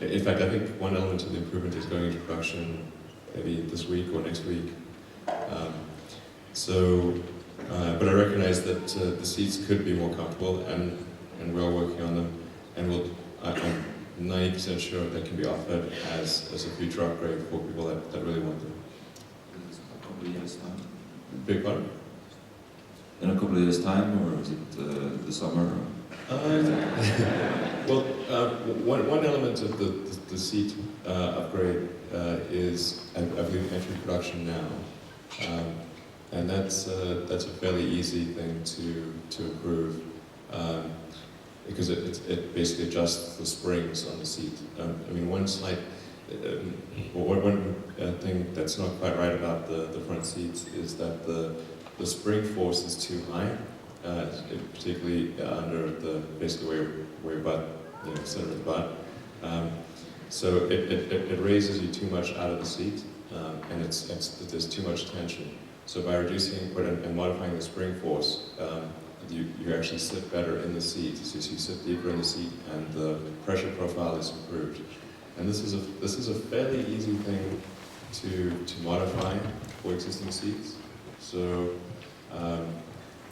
in fact, I think one element of the improvement is going into production maybe this week or next week. So, but I recognize that the seats could be more comfortable, and we're working on them, and I'm 90% sure that can be offered as a future upgrade for people that really want them. A couple of years time. Big pardon? In a couple of years' time, or is it the summer? Well, one element of the seat upgrade is, I believe, entry production now, and that's a fairly easy thing to improve, because it basically adjusts the springs on the seat. I mean, one slight, one thing that's not quite right about the front seats is that the spring force is too high, particularly under basically where your butt, center of the butt. So it raises you too much out of the seat, and there's too much tension. So by reducing and modifying the spring force, you actually sit better in the seat. So you sit deeper in the seat, and the pressure profile is improved. And this is a fairly easy thing to modify for existing seats. So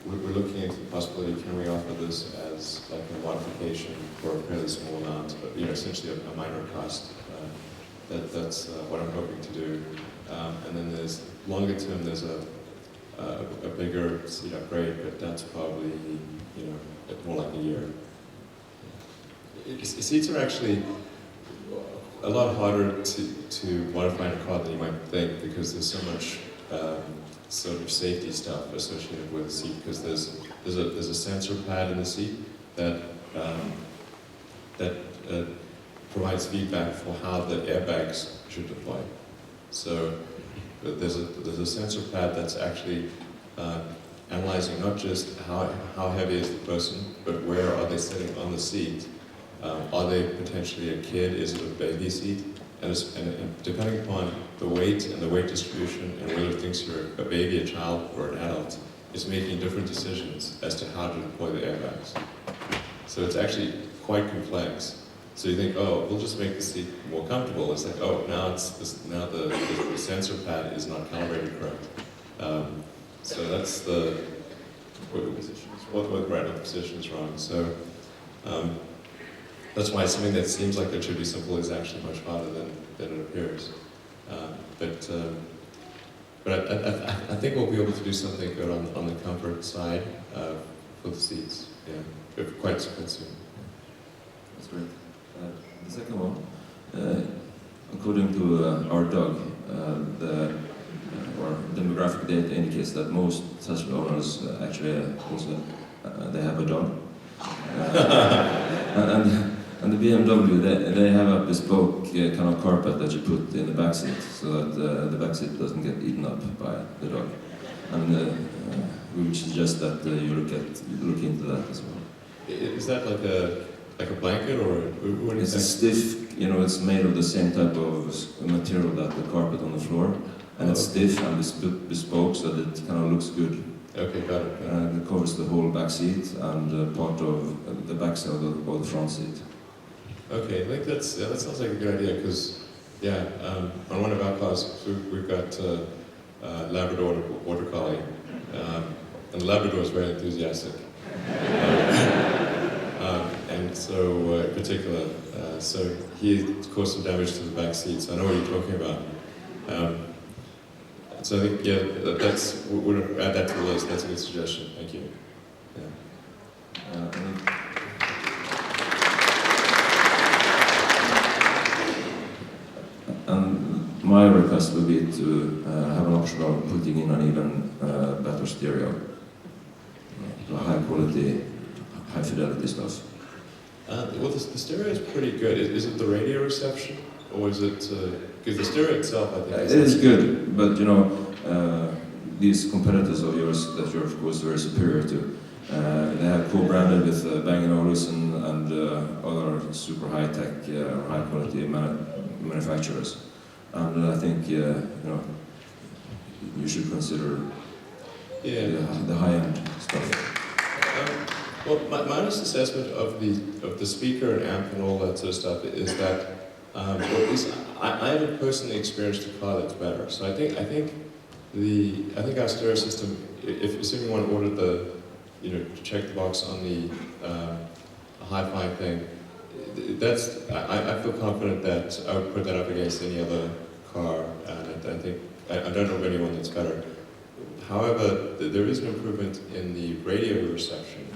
we're looking into the possibility, can we offer this as like a modification for a fairly small amount, but essentially a minor cost. That's what I'm hoping to do. And then there's longer term, there's a bigger seat upgrade, but that's probably more like a year. Seats are actually a lot harder to modify in a car than you might think, because there's so much sort of safety stuff associated with the seat, because there's a sensor pad in the seat that provides feedback for how the airbags should deploy. So there's a sensor pad that's actually analyzing not just how heavy is the person, but where are they sitting on the seat. Are they potentially a kid? Is it a baby seat? And depending upon the weight and the weight distribution, and whether it thinks you're a baby, a child, or an adult, it's making different decisions as to how to deploy the airbags. So it's actually quite complex. So you think, oh, we'll just make the seat more comfortable. It's like, oh, now the sensor pad is not calibrated correct. So that's right, the position is wrong. So that's why something that seems like it should be simple is actually much harder than it appears. But I think we'll be able to do something good on the comfort side for the seats. Yeah, quite soon. That's great. The second one, according to our dog, our demographic data indicates that most Tesla owners actually also they have a dog. And the BMW, they have a bespoke kind of carpet that you put in the back seat, so that the back seat doesn't get eaten up by the dog. And we would suggest that you look into that as well. Is that like a blanket, or what is It's a stiff, it's made of the same type of material that the carpet on the floor, and it's stiff and it's bespoke, so that it kind of looks good. Okay, got it. And it covers the whole back seat and part of the back side or the front seat. Okay, I think that sounds like a good idea, because on one of our cars we've got Labrador and a Border Collie, and the Labrador is very enthusiastic. And so, in particular, so he caused some damage to the back seat, so I know what you're talking about. So I think, we'll add that to the list. That's a good suggestion. Thank you. And my request would be to have an option of putting in an even better stereo, high quality, high fidelity stuff. Well, the stereo is pretty good. Is it the radio reception, or is it? Because the stereo itself, I think, it is good, but these competitors of yours that you're of course very superior to, they have co-branded with Bang & Olufsen and other super high-tech, high-quality manufacturers, and I think you should consider the high-end stuff. Well, my honest assessment of the speaker and amp and all that sort of stuff is that, at least I haven't personally experienced a car that's better. So I think I think our stereo system, if assuming one ordered the, check the box on the hi-fi thing, I feel confident that I would put that up against any other car, and I think, I don't know of anyone that's better. However, there is an improvement in the radio reception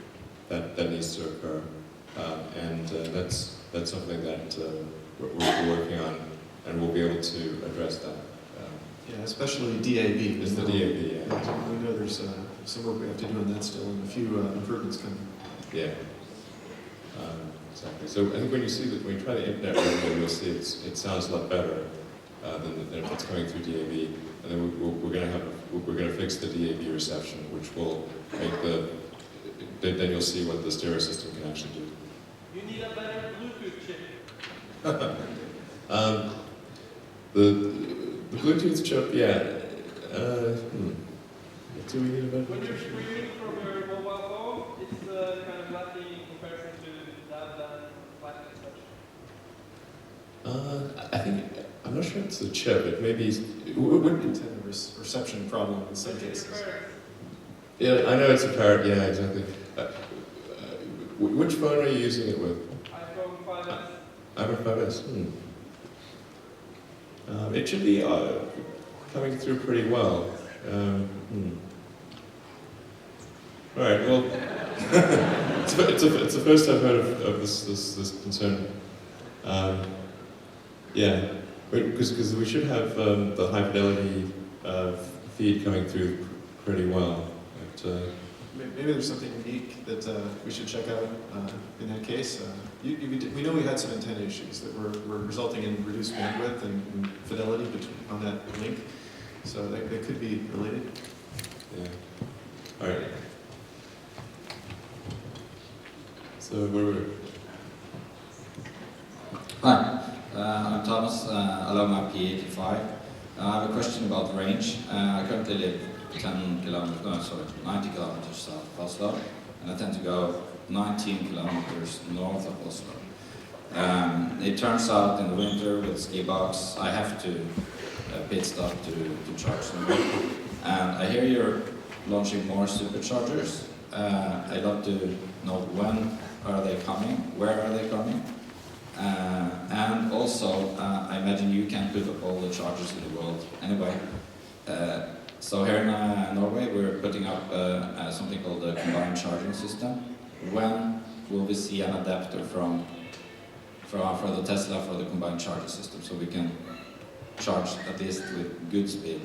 that needs to occur, and that's something that we're working on, and we'll be able to address that. Yeah, especially DAB. It's the DAB, yeah. We know there's some work we have to do on that still, and a few improvements coming. Yeah. Exactly. So I think when you try the internet radio, you'll see it sounds a lot better than if it's coming through DAB. And then we're going to fix the DAB reception, which will make then you'll see what the stereo system can actually do. You need a better Bluetooth chip. The Bluetooth chip, yeah. Do we need a better When you're Bluetooth chip? streaming from your mobile phone, it's kind of lacking in comparison to that lacking such. I'm not sure it's the chip. It may be. Antenna reception problem in some cases. Yeah, I know it's a parrot. Yeah, exactly. Which phone are you using it with? iPhone 5S. iPhone 5S. It should be coming through pretty well. All right. Well, it's the first I've heard of this concern. Yeah, because we should have the high fidelity feed coming through pretty well. But, maybe there's something unique that we should check out in that case. We know we had some antenna issues that were resulting in reduced bandwidth and fidelity on that link, so they could be related. Yeah. All right. So where were we? Hi, I'm Thomas, alumni P85. I have a question about range. I currently live 90 kilometers south of Oslo, and I tend to go 19 kilometers north of Oslo. It turns out in the winter with ski box, I have to pit stop to charge them. And I hear you're launching more superchargers. I'd love to know when are they coming, where are they coming? And also, I imagine you can't put up all the chargers in the world anyway. So here in Norway, we're putting up something called the combined charging system. When will we see an adapter for the Tesla for the combined charging system, so we can charge at least with good speed?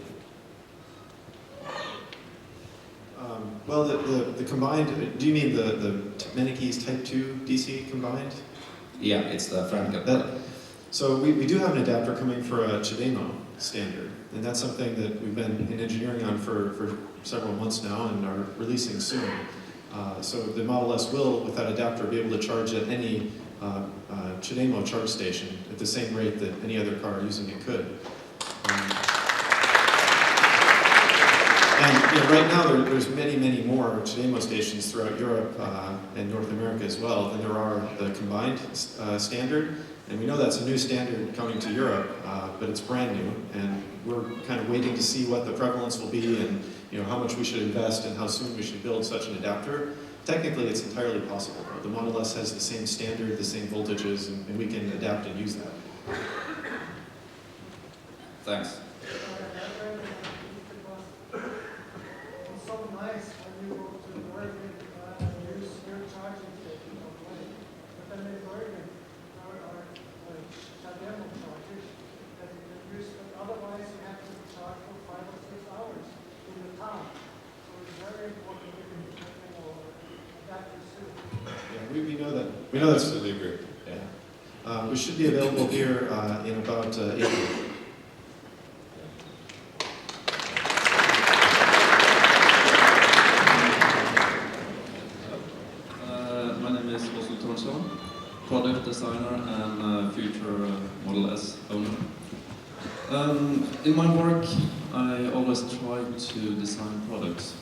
Well, the combined, do you mean the Menikes Type 2 DC combined? Yeah, it's the front cap. So we do have an adapter coming for a CHAdeMO standard, and that's something that we've been in engineering on for several months now and are releasing soon. So the Model S will, with that adapter, be able to charge at any CHAdeMO charge station at the same rate that any other car using it could. And right now, there's many more CHAdeMO stations throughout Europe and North America as well than there are the combined standard. And we know that's a new standard coming to Europe, but it's brand new, and we're kind of waiting to see what the prevalence will be and how much we should invest and how soon we should build such an adapter. Technically, it's entirely possible. The Model S has the same standard, the same voltages, and we can adapt and use that. Thanks. It's so nice when you go to Bergen and use your charging station on the way. But then in Bergen, our CHAdeMO chargers that you can use, but otherwise you have to charge for 5 or 6 hours in the town. So it's very important to adapt it soon. Yeah, we know that. We know that's absolutely agree. Yeah. We should be available here in about April. Product designer and future Model S owner. In my work, I always try to design products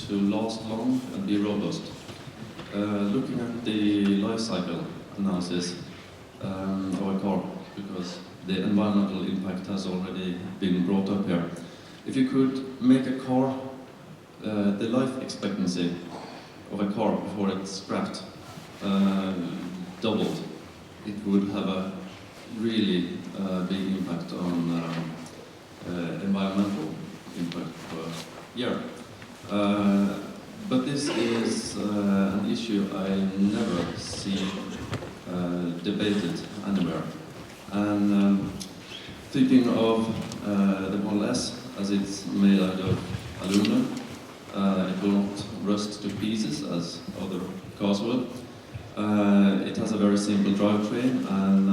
to last long and be robust. Looking at the life cycle analysis of a car, because the environmental impact has already been brought up here, if you could make a car, the life expectancy of a car before it's scrapped doubled, it would have a really big impact on environmental impact per year. But this is an issue I never see debated anywhere. And thinking of the Model S, as it's made out of aluminum, it will not rust to pieces as other cars will. It has a very simple drivetrain and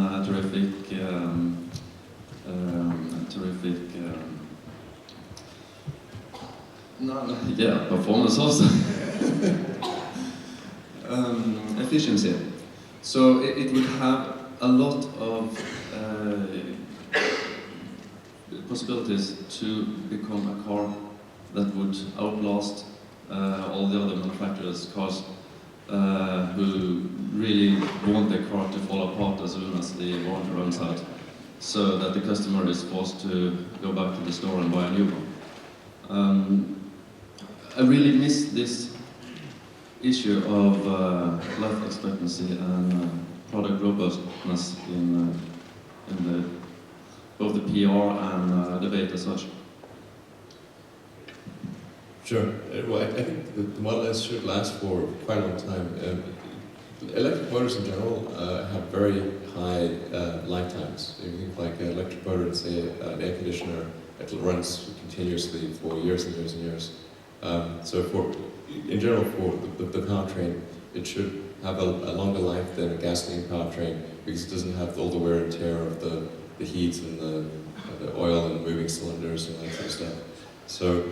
performance also. Efficiency. So it would have a lot of possibilities to become a car that would outlast all the other manufacturers' cars who really want their car to fall apart as soon as the warranty runs out, so that the customer is forced to go back to the store and buy a new one. I really miss this issue of life expectancy and product robustness in both the PR and debate as such. Sure. Well, I think the Model S should last for quite a long time. Electric motors in general have very high lifetimes. If you think like an electric motor, say an air conditioner, it runs continuously for years and years and years. So in general, for the powertrain, it should have a longer life than a gasoline powertrain because it doesn't have all the wear and tear of the heat and the oil and moving cylinders and that kind of stuff. So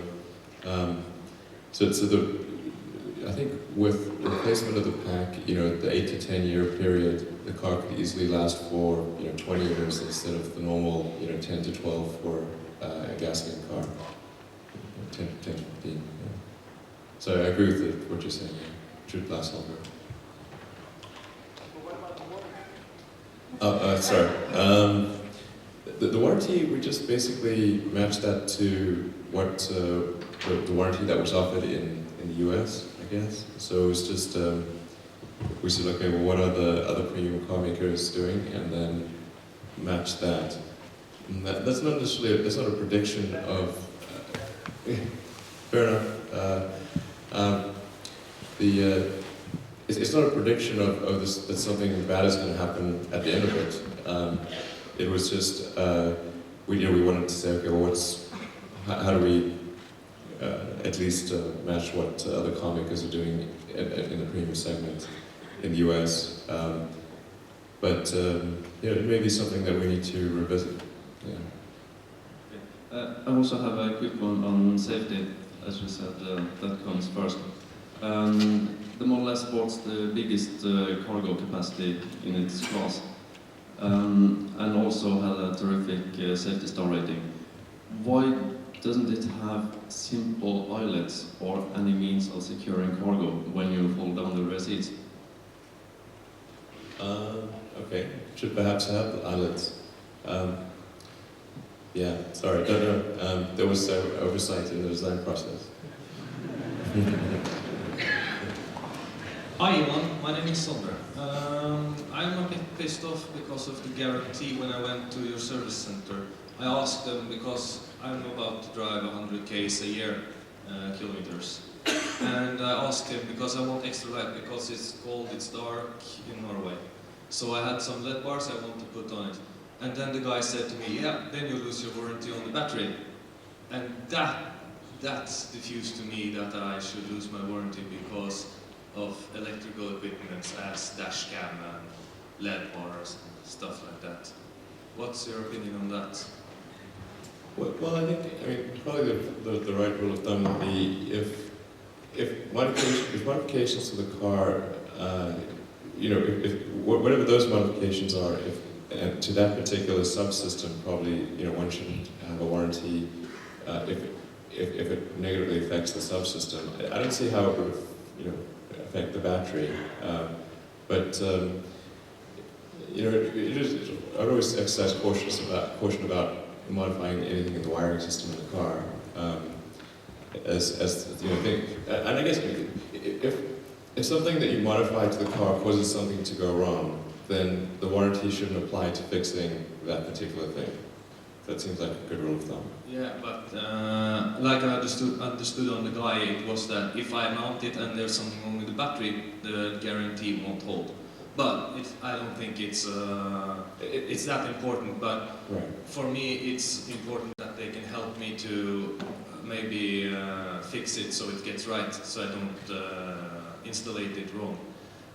I think with replacement of the pack, the 8 to 10 year period, the car could easily last for 20 years instead of the normal 10 to 12 for a gasoline car. 10 to 15. Yeah. So I agree with what you're saying. It should last longer. Sorry. The warranty, we just basically matched that to what the warranty that was offered in the US, I guess. So it's just, we said, okay, well, what are the other premium car makers doing? And then match that. And that's not necessarily, that's not a prediction of, fair enough. It's not a prediction of this, that something bad is going to happen at the end of it. It was just, we wanted to say, okay, well, how do we at least match what other car makers are doing in the premium segment in the US. But it may be something that we need to revisit. Yeah. I also have a quick one on safety, as you said, that comes first. The Model S sports the biggest cargo capacity in its class, and also had a terrific safety star rating. Why doesn't it have simple eyelets or any means of securing cargo when you fold down the rear seats? Okay, should perhaps have eyelets. Yeah, sorry, don't know. There was oversight in the design process. Hi Elon, my name is Sander. I'm a bit pissed off because of the guarantee when I went to your service center. I asked them because I'm about to drive 100 k's a year, kilometers. And I asked him because I want extra light because it's cold, it's dark in Norway. So I had some LED bars I want to put on it. And then the guy said to me, yeah, then you lose your warranty on the battery. And that's diffused to me that I should lose my warranty because of electrical equipment as dash cam and LED bars and stuff like that. What's your opinion on that? Well, I think, probably the right rule of thumb would be if modifications to the car, whatever those modifications are, to that particular subsystem, probably one shouldn't have a warranty if it negatively affects the subsystem. I don't see how it would affect the battery, but I'd always exercise caution about modifying anything in the wiring system in the car. as you know, thing. And I guess if something that you modify to the car causes something to go wrong, then the warranty shouldn't apply to fixing that particular thing. That seems like a good rule of thumb. Yeah, but like I understood on the guy, it was that if I mount it and there's something wrong with the battery, the guarantee won't hold. But I don't think it's that important. But right. For me, it's important that they can help me to maybe fix it so it gets right, so I don't installate it wrong.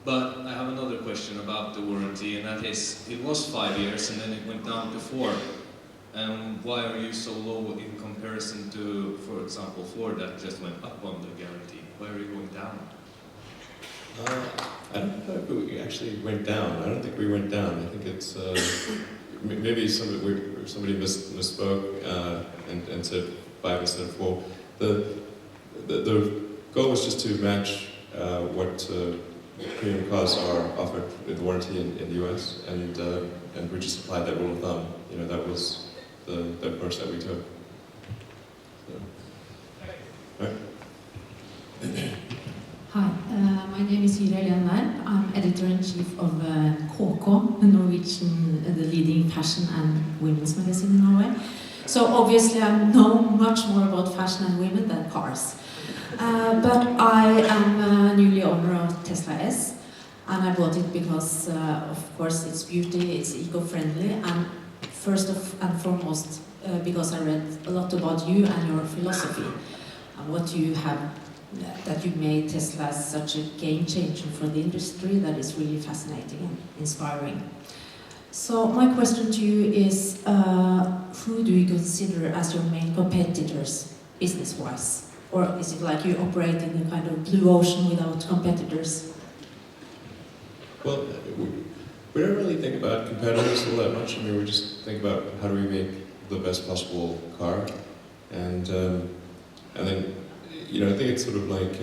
But I have another question about the warranty, and that is, it was 5 years and then it went down to 4. And why are you so low in comparison to, for example, Ford that just went up on the guarantee? Why are you going down? I don't know if we actually went down. I don't think we went down. I think it's maybe somebody misspoke and said 5 instead of 4. The goal was just to match what premium cars are offered in the warranty in the US, and we just applied that rule of thumb. You know, that was the approach that we took. So. Right. Hi, my name is Ira Lennar. I'm editor-in-chief of KK, the Norwegian, the leading fashion and women's magazine in Norway. So obviously I know much more about fashion and women than cars. But I am a newly owner of Tesla S, and I bought it because, of course, it's beauty, it's eco-friendly, and first and foremost, because I read a lot about you and your philosophy, and what you have, that you made Tesla such a game changer for the industry. That is really fascinating and inspiring. So my question to you is, who do you consider as your main competitors, business-wise? Or is it like you operate in a kind of blue ocean without competitors? Well, we don't really think about competitors all that much. I mean, we just think about how do we make the best possible car, and then, you know, I think it's sort of like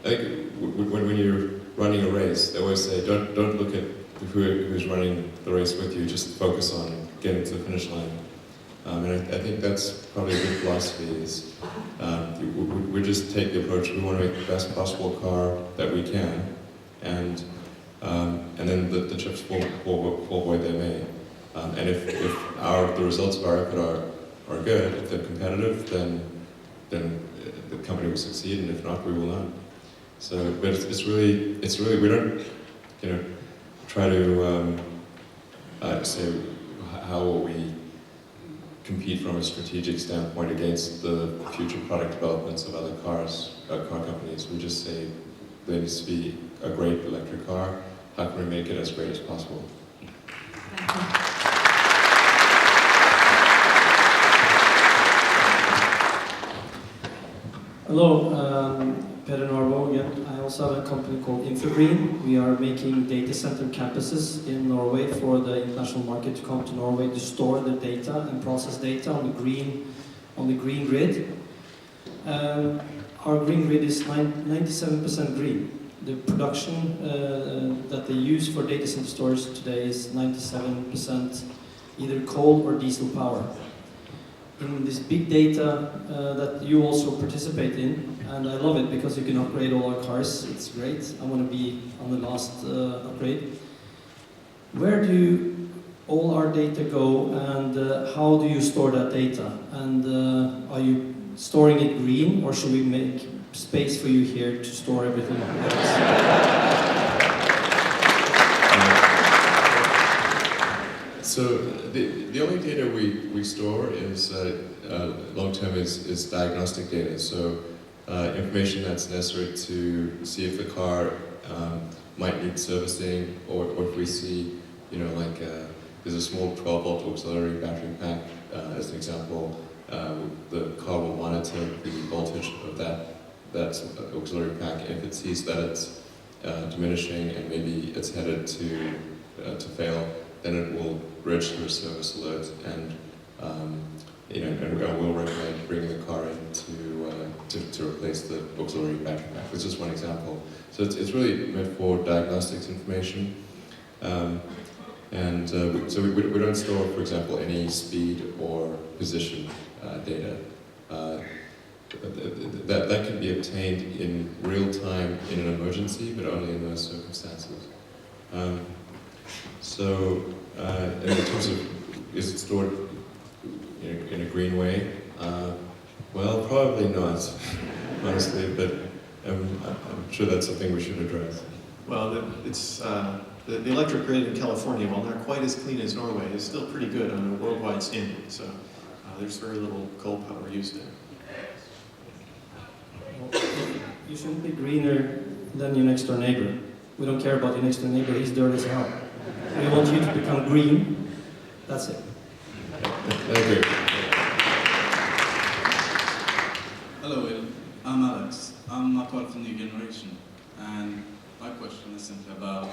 I think when you're running a race, they always say don't look at who's running the race with you. Just focus on getting to the finish line. And I think that's probably a good philosophy. Is we just take the approach. We want to make the best possible car that we can, and then the chips fall where they may. And if the results of our effort are good, if they're competitive, then the company will succeed, and if not, we will not. So, but it's really we don't, you know, try to say how will we compete from a strategic standpoint against the future product developments of other car companies. We just say there needs to be a great electric car. How can we make it as great as possible? Thank you. Hello, Peter Norbo again. I also have a company called Infogreen. We are making data center campuses in Norway for the international market to come to Norway to store the data and process data on the green grid. Our green grid is 97% green. The production that they use for data center storage today is 97% either coal or diesel power. In this big data that you also participate in, and I love it because you can upgrade all our cars. It's great. I want to be on the last upgrade. Where do all our data go, and how do you store that data? And are you storing it green, or should we make space for you here to store everything else? So the only data we store is long-term is diagnostic data. So information that's necessary to see if the car might need servicing, or if we see, you know, like there's a small 12-volt auxiliary battery pack as an example. The car will monitor the voltage of that auxiliary pack. If it sees that it's diminishing and maybe it's headed to fail, then it will register a service alert, and you know, and we'll recommend bringing the car in to replace the auxiliary battery pack. That's just one example. So it's really meant for diagnostics information, so we don't store, for example, any speed or position data. that can be obtained in real time in an emergency, but only in those circumstances. In terms of, is it stored in a green way? Well, probably not, honestly, but I'm sure that's something we should address. Well, the electric grid in California, while not quite as clean as Norway, is still pretty good on a worldwide standard. So there's very little coal power used there. You shouldn't be greener than your next door neighbor. We don't care about your next door neighbor, he's dirty as hell. We want you to become green, that's it. I agree. Hello, Will. I'm Alex. I'm not part of the new generation. And my question is simply about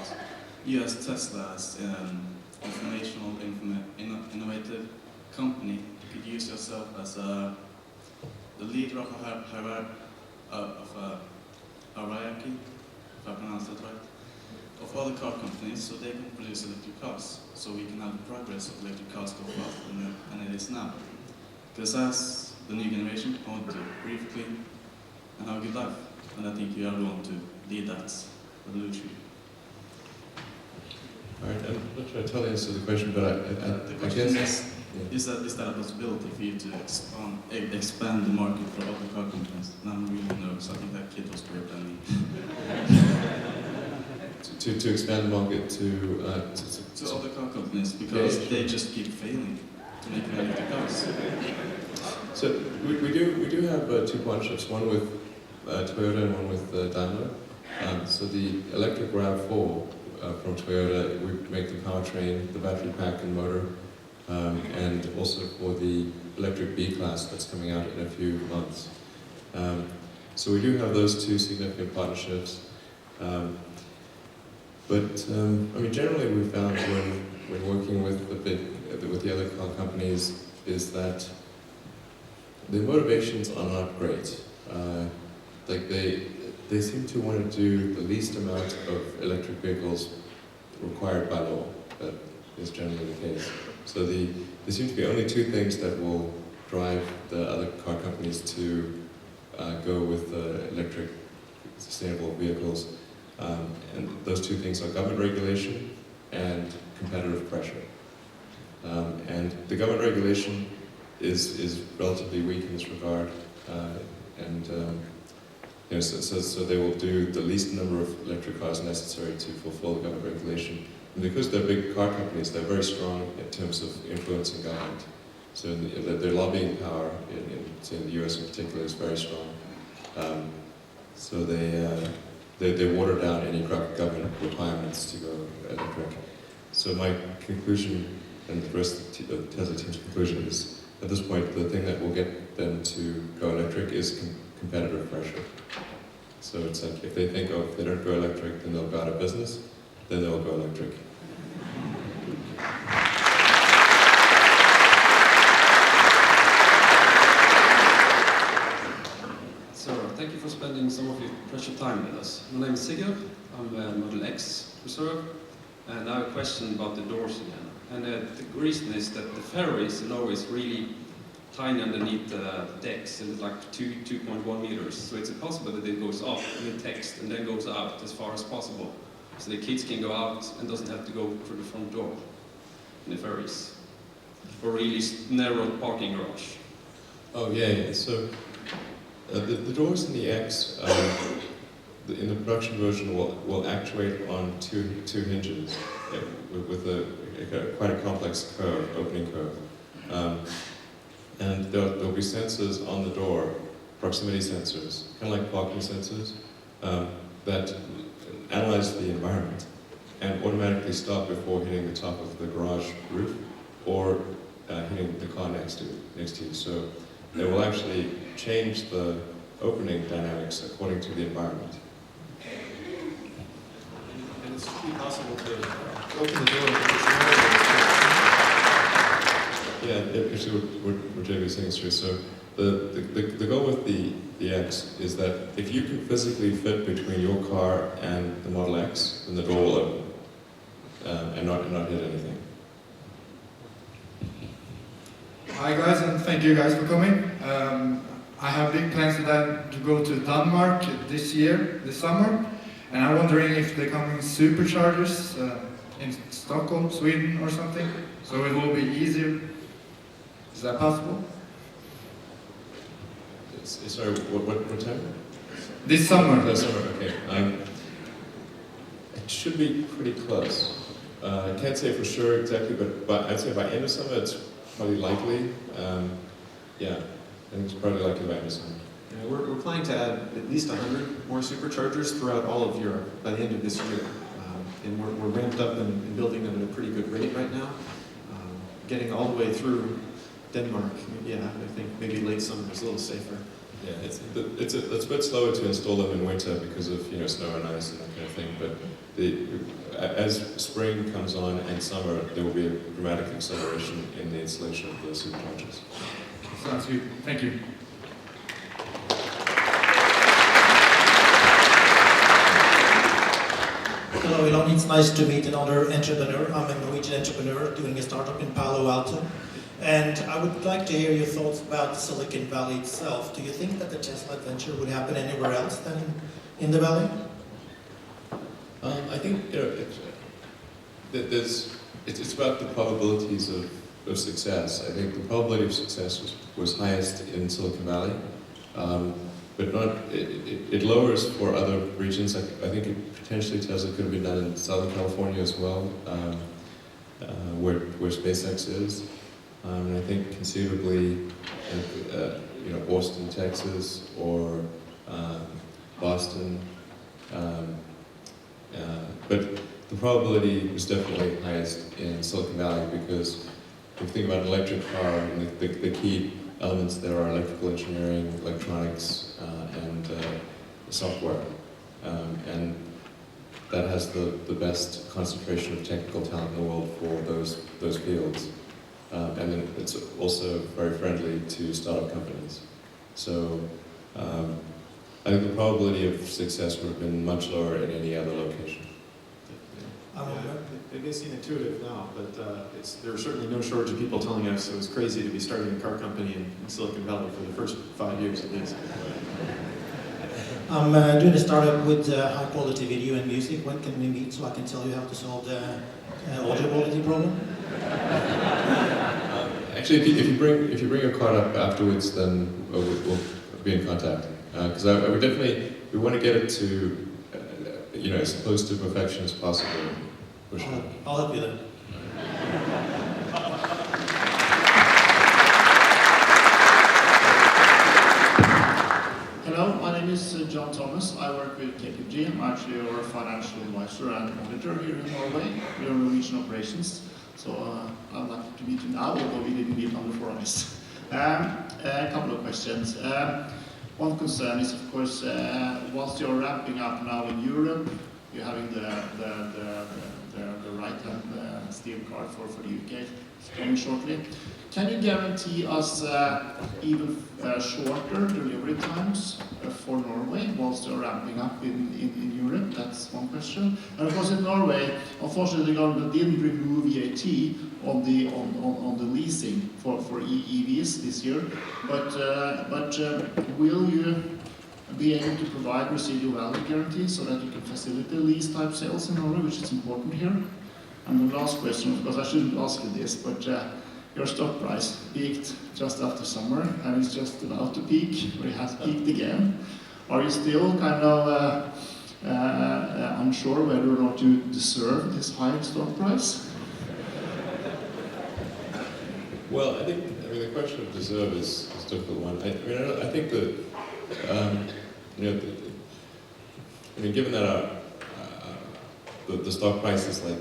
you as Tesla, as an informational, innovative company. You could use yourself as the leader of a hierarchy, if I pronounce that right, of other car companies, so they can produce electric cars, so we can have the progress of electric cars go faster than it is now. Because as the new generation, I want to breathe clean and have a good life, and I think you are the one to lead that revolution. All right, I'm not sure I totally answered the question, but I guess... Is that a possibility for you to expand the market for other car companies? No one really knows. I think that kid was great than me. to expand the market to other car companies, because they just keep failing to make electric cars. So we do have 2 partnerships, one with Toyota and one with Daimler. So the electric RAV4 from Toyota, we make the powertrain, the battery pack and motor, and also for the electric B-Class that's coming out in a few months. So we do have those 2 significant partnerships. But I mean, generally we found when working with the other car companies is that the motivations are not great. Like they seem to want to do the least amount of electric vehicles required by law. That is generally the case. So there seem to be only 2 things that will drive the other car companies to go with electric sustainable vehicles. And those 2 things are government regulation and competitive pressure. And the government regulation is relatively weak in this regard. So they will do the least number of electric cars necessary to fulfill the government regulation. And because they're big car companies, they're very strong in terms of influencing government. So their lobbying power in the US in particular is very strong. So they water down any government requirements to go electric. So my conclusion, and the rest of the Tesla team's conclusion, is at this point the thing that will get them to go electric is competitive pressure. So it's like if they think, oh, if they don't go electric, then they'll go out of business, then they'll go electric. So, thank you for spending some of your precious time with us. My name is Sigurd, I'm a Model X reserve, and I have a question about the doors again. And the reason is that the ferries in Norway is really tiny underneath the decks, and it's like 2.1 meters. So it's possible that it goes up in the text and then goes out as far as possible. So the kids can go out and doesn't have to go through the front door in the ferries. Or really narrow parking garage. Oh yeah. So the doors in the X, in the production version, will actuate on two hinges with quite a complex curve, opening curve. And there'll be sensors on the door, proximity sensors, kind of like parking sensors, that analyze the environment and automatically stop before hitting the top of the garage roof or hitting the car next to you. So they will actually change the opening dynamics according to the environment. And it's possible to open the door. Yeah, actually what JB is saying is true. So the goal with the X is that if you can physically fit between your car and the Model X, then the door will open and not hit anything. Hi guys, and thank you guys for coming. I have big plans to go to Denmark this year, this summer, and I'm wondering if they're coming superchargers in Stockholm, Sweden or something, so it will be easier. Is that possible? Sorry, what time? This summer. This summer, okay. It should be pretty close. I can't say for sure exactly, but I'd say by end of summer it's probably likely. Yeah, I think it's probably likely by end of summer. Yeah, we're planning to add at least 100 more superchargers throughout all of Europe by the end of this year. And we're ramped up and building them at a pretty good rate right now. Getting all the way through Denmark, yeah, I think maybe late summer is a little safer. Yeah, it's a bit slower to install them in winter because of snow and ice and that kind of thing. But as spring comes on and summer, there will be a dramatic acceleration in the installation of the superchargers. Sounds good. Thank you. Hello, Elon. It's nice to meet another entrepreneur. I'm a Norwegian entrepreneur doing a startup in Palo Alto. And I would like to hear your thoughts about Silicon Valley itself. Do you think that the Tesla adventure would happen anywhere else than in the Valley? I think it's about the probabilities of success. I think the probability of success was highest in Silicon Valley, but it lowers for other regions. I think potentially Tesla could have been done in Southern California as well, where SpaceX is. And I think conceivably, Austin, Texas, or Boston. But the probability was definitely highest in Silicon Valley because if you think about an electric car, and the key elements there are electrical engineering, electronics, and software. And that has the best concentration of technical talent in the world for those fields. And then it's also very friendly to startup companies. So I think the probability of success would have been much lower in any other location. It may seem intuitive now, but there's certainly no shortage of people telling us it was crazy to be starting a car company in Silicon Valley for the first 5 years at least. I'm doing a startup with high quality video and music. When can we meet so I can tell you how to solve the audio quality problem? Actually, if you bring your card up afterwards, then we'll be in contact. Because I would definitely, we want to get it to as close to perfection as possible. I'll help you then. Hello, my name is John Thomas. I work with KPG. I'm actually your financial advisor and auditor here in Norway. We are Norwegian operations. So I'm lucky to meet you now, although we didn't meet on the forest. A couple of questions. One concern is, of course, whilst you're ramping up now in Europe, you're having the right-hand steel card for the UK coming shortly. Can you guarantee us even shorter delivery times for Norway whilst you're ramping up in Europe? That's one question. And of course, in Norway, unfortunately, the government didn't remove VAT on the leasing for EVs this year. But will you be able to provide residual value guarantees so that you can facilitate lease type sales in Norway, which is important here? And the last question, because I shouldn't ask you this, but your stock price peaked just after summer, and it's just about to peak, or it has peaked again. Are you still kind of unsure whether or not you deserve this high stock price? Well, I mean, the question of deserve is a difficult one. I think that, given that the stock price is like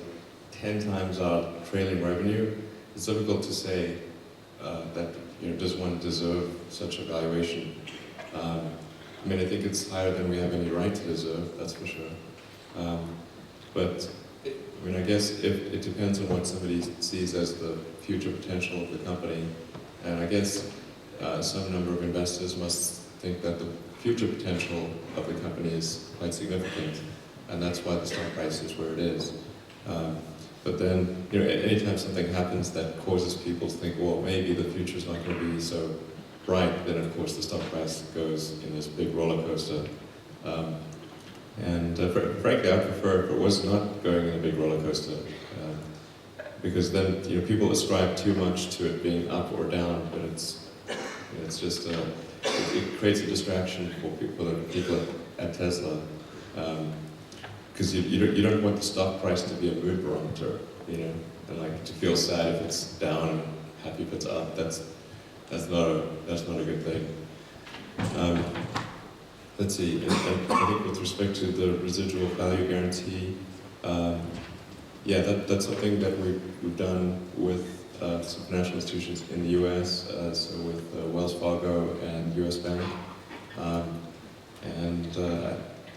10 times our trailing revenue, it's difficult to say that does one deserve such a valuation. I mean, I think it's higher than we have any right to deserve, that's for sure. But I mean, I guess it depends on what somebody sees as the future potential of the company, and I guess some number of investors must think that the future potential of the company is quite significant, and that's why the stock price is where it is. But then, anytime something happens that causes people to think, well, maybe the future's not going to be so bright, then of course the stock price goes in this big roller coaster. Frankly, I prefer if it was not going in a big roller coaster, because then people ascribe too much to it being up or down, but it's just it creates a distraction for people at Tesla, because you don't want the stock price to be a mood barometer, and like to feel sad if it's down and happy if it's up. That's not a good thing. Let's see. And I think with respect to the residual value guarantee, yeah, that's something that we've done with some financial institutions in the U.S. So with Wells Fargo and U.S. Bank, I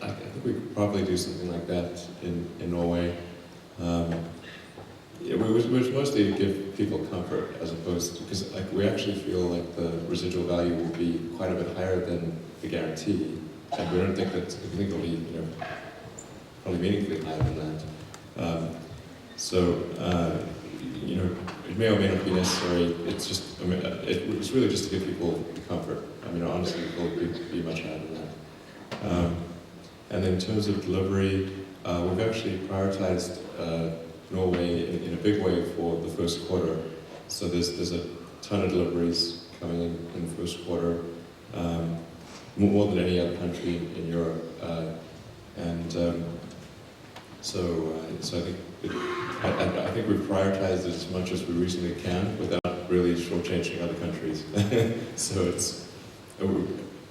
think we could probably do something like that in Norway. Yeah, which mostly to give people comfort, as opposed to, because we actually feel like the residual value will be quite a bit higher than the guarantee, and we don't think that we think it'll be probably meaningfully higher than that. It may or may not be necessary. It's just it's really just to give people comfort. Honestly, it will be much higher than that. And in terms of delivery, we've actually prioritized Norway in a big way for the first quarter. So there's a ton of deliveries coming in the first quarter, more than any other country in Europe. So I think we've prioritized it as much as we reasonably can without really shortchanging other countries. So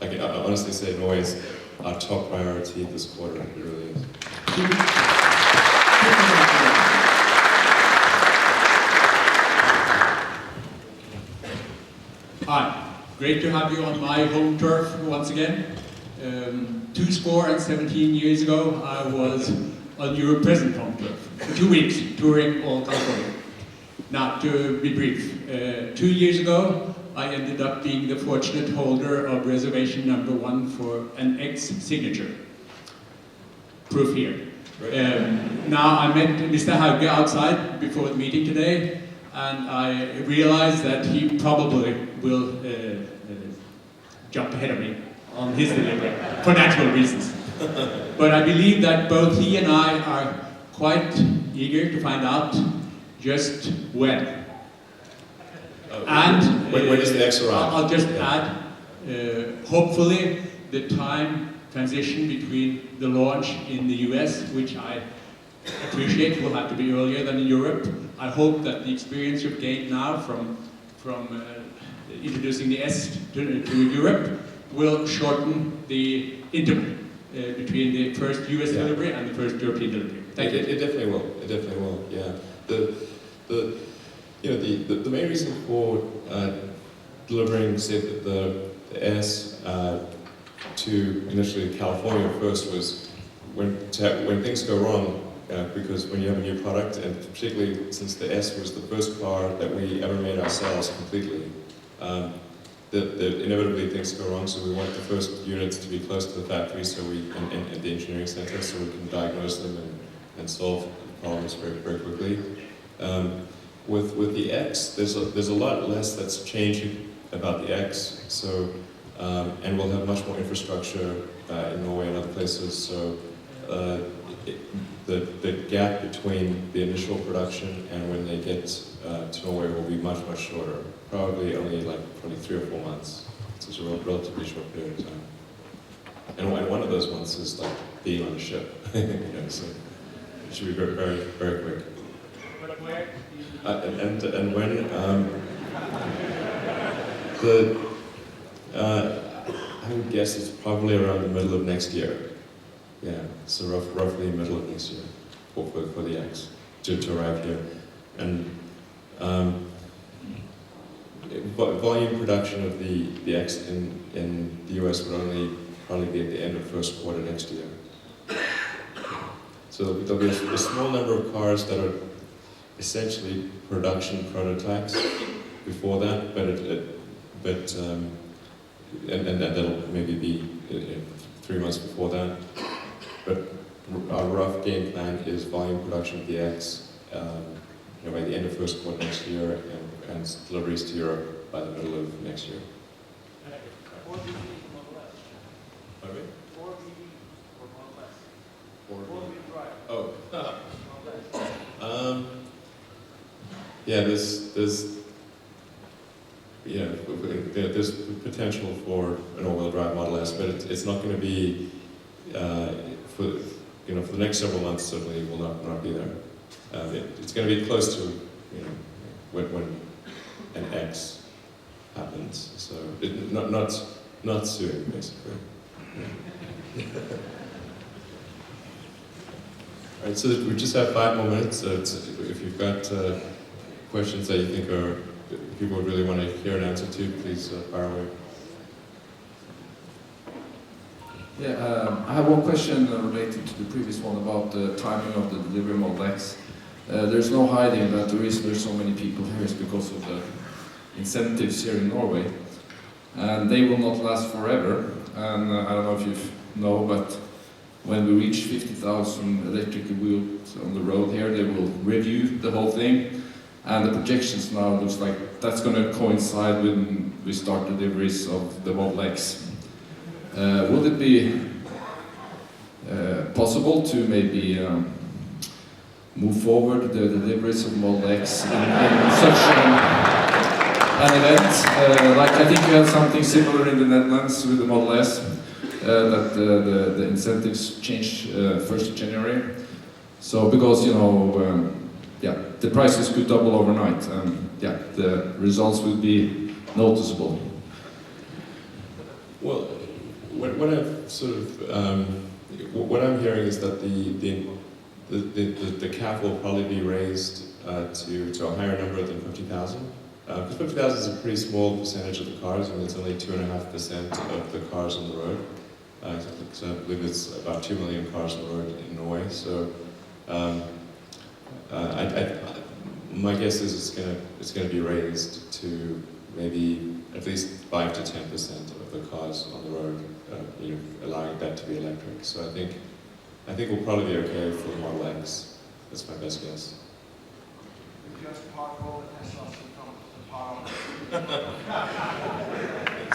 I can honestly say Norway is our top priority this quarter. It really is. Hi, great to have you on my home turf once again. 17 years ago, I was on your present home turf for 2 weeks, touring all California. Now, to be brief, 2 years ago, I ended up being the fortunate holder of reservation number 1 for an X-signature. Proof here. Now, I met Mr. Hauge outside before the meeting today, and I realized that he probably will jump ahead of me on his delivery, for natural reasons. But I believe that both he and I are quite eager to find out just when. And when does the X arrive? I'll just add, hopefully the time transition between the launch in the US, which I appreciate will have to be earlier than in Europe. I hope that the experience you've gained now from introducing the S to Europe will shorten the interval between the first US delivery and the first European delivery. Thank you. It definitely will. It definitely will. Yeah. The main reason for delivering, say, the S to initially California first was when things go wrong. Because when you have a new product, and particularly since the S was the first car that we ever made ourselves completely, inevitably things go wrong. So we want the first units to be close to the factory, so and the engineering center, so we can diagnose them and solve problems very, very quickly. With the X, there's a lot less that's changing about the X. So and we'll have much more infrastructure in Norway and other places. So. The gap between the initial production and when they get to Norway will be much, much shorter. Probably only 3 or 4 months. So it's a relatively short period of time. And one of those months is like being on a ship. So it should be very, very, very quick. But where? And when I would guess it's probably around the middle of next year. Yeah, so roughly middle of next year for the X to arrive here. And volume production of the X in the US would only probably be at the end of first quarter next year. So there'll be a small number of cars that are essentially production prototypes before that, and that'll maybe be 3 months before that. But our rough game plan is volume production of the X by the end of first quarter next year, and deliveries to Europe by the middle of next year. Pardon me? 4VD or Model S. 4VD. 4-wheel drive. Oh. Model S. Yeah, there's potential for an all-wheel drive Model S, but it's not going to be for the next several months. Certainly, will not be there. It's going to be close to when an X happens. So not soon, basically. All right, so we just have 5 more minutes. So if you've got questions that you think people would really want to hear an answer to, please fire away. Yeah, I have one question related to the previous one about the timing of the delivery Model X. There's no hiding that the reason there's so many people here is because of the incentives here in Norway. And they will not last forever. And I don't know if you know, but when we reach 50,000 electric wheels on the road here, they will review the whole thing. And the projections now looks like that's going to coincide when we start deliveries of the Model X. Would it be possible to maybe move forward the deliveries of Model X in such an event? Like I think you had something similar in the Netherlands with the Model S, that the incentives change 1st of January. So because the prices could double overnight, and the results would be noticeable. Well, what I've sort of what I'm hearing is that the cap will probably be raised to a higher number than 50,000. Because 50,000 is a pretty small percentage of the cars, and it's only 2.5% of the cars on the road. So I believe it's about 2 million cars on the road in Norway. So my guess is it's going to be raised to maybe at least 5 to 10% of the cars on the road, allowing that to be electric. So I think we'll probably be okay for the Model X. That's my best guess. Just park all the Teslas in front of the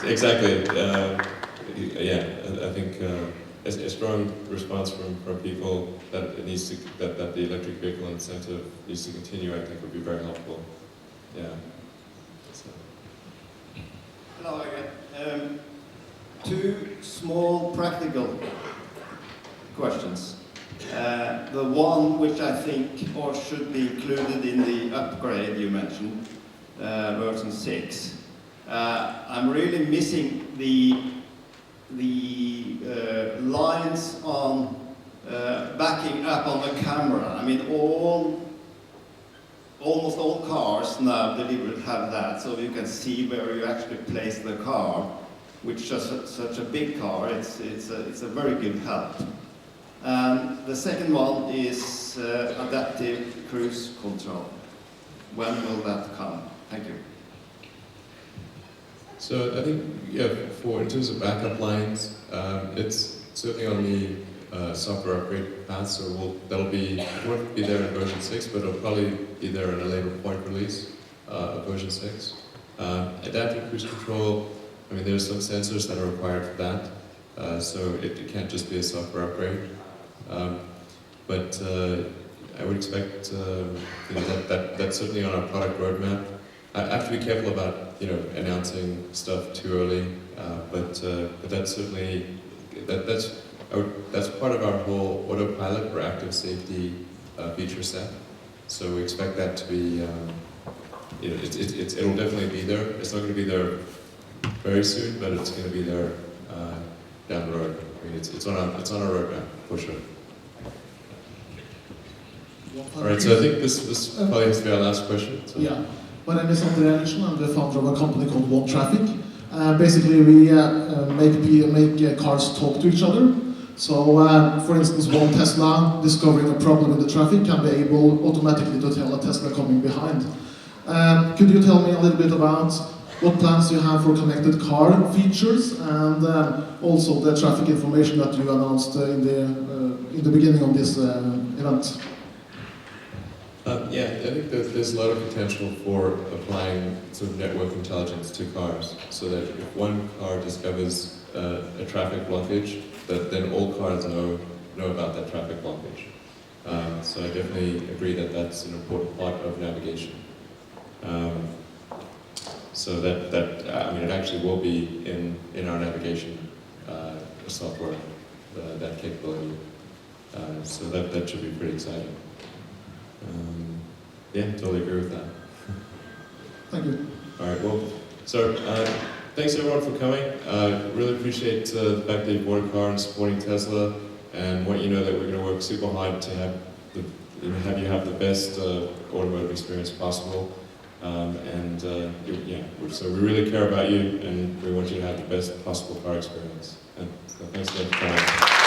power. Exactly. I think a strong response from people that it needs to that the electric vehicle incentive needs to continue. I think would be very helpful. Yeah. So. Hello again. 2 small practical questions. The one which I think or should be included in the upgrade you mentioned, version 6. I'm really missing the lines on backing up on the camera. I mean, almost all cars now delivered have that, so you can see where you actually place the car. Which is such a big car, it's a very good help. And the second one is adaptive cruise control. When will that come? Thank you. So I think, in terms of backup lines, it's certainly on the software upgrade path, so it won't be there in version 6, but it'll probably be there in a later point release of version 6. Adaptive cruise control, I mean, there's some sensors that are required for that, so it can't just be a software upgrade. But I would expect that's certainly on our product roadmap. I have to be careful about announcing stuff too early, but that's certainly that's part of our whole autopilot for active safety feature set. So we expect that to be it'll definitely be there. It's not going to be there very soon, but it's going to be there down the road. I mean, it's on our roadmap for sure. All right, so I think this probably has to be our last question. So. Yeah. My name is Andre Andersen. I'm the founder of a company called One Traffic. Basically, we make cars talk to each other. So, for instance, one Tesla discovering a problem in the traffic can be able automatically to tell a Tesla coming behind. Could you tell me a little bit about what plans you have for connected car features and also the traffic information that you announced in the beginning of this event? Yeah, I think that there's a lot of potential for applying sort of network intelligence to cars, so that if one car discovers a traffic blockage, that then all cars know about that traffic blockage. So I definitely agree that that's an important part of navigation. So I mean, it actually will be in our navigation software, that capability. So that should be pretty exciting. Yeah, totally agree with that. Thank you. All right, well, so thanks everyone for coming. Really appreciate the fact that you bought a car and supporting Tesla, and want you to know that we're going to work super hard to have you have the best automotive experience possible. So we really care about you, and we want you to have the best possible car experience. And so thanks again for coming.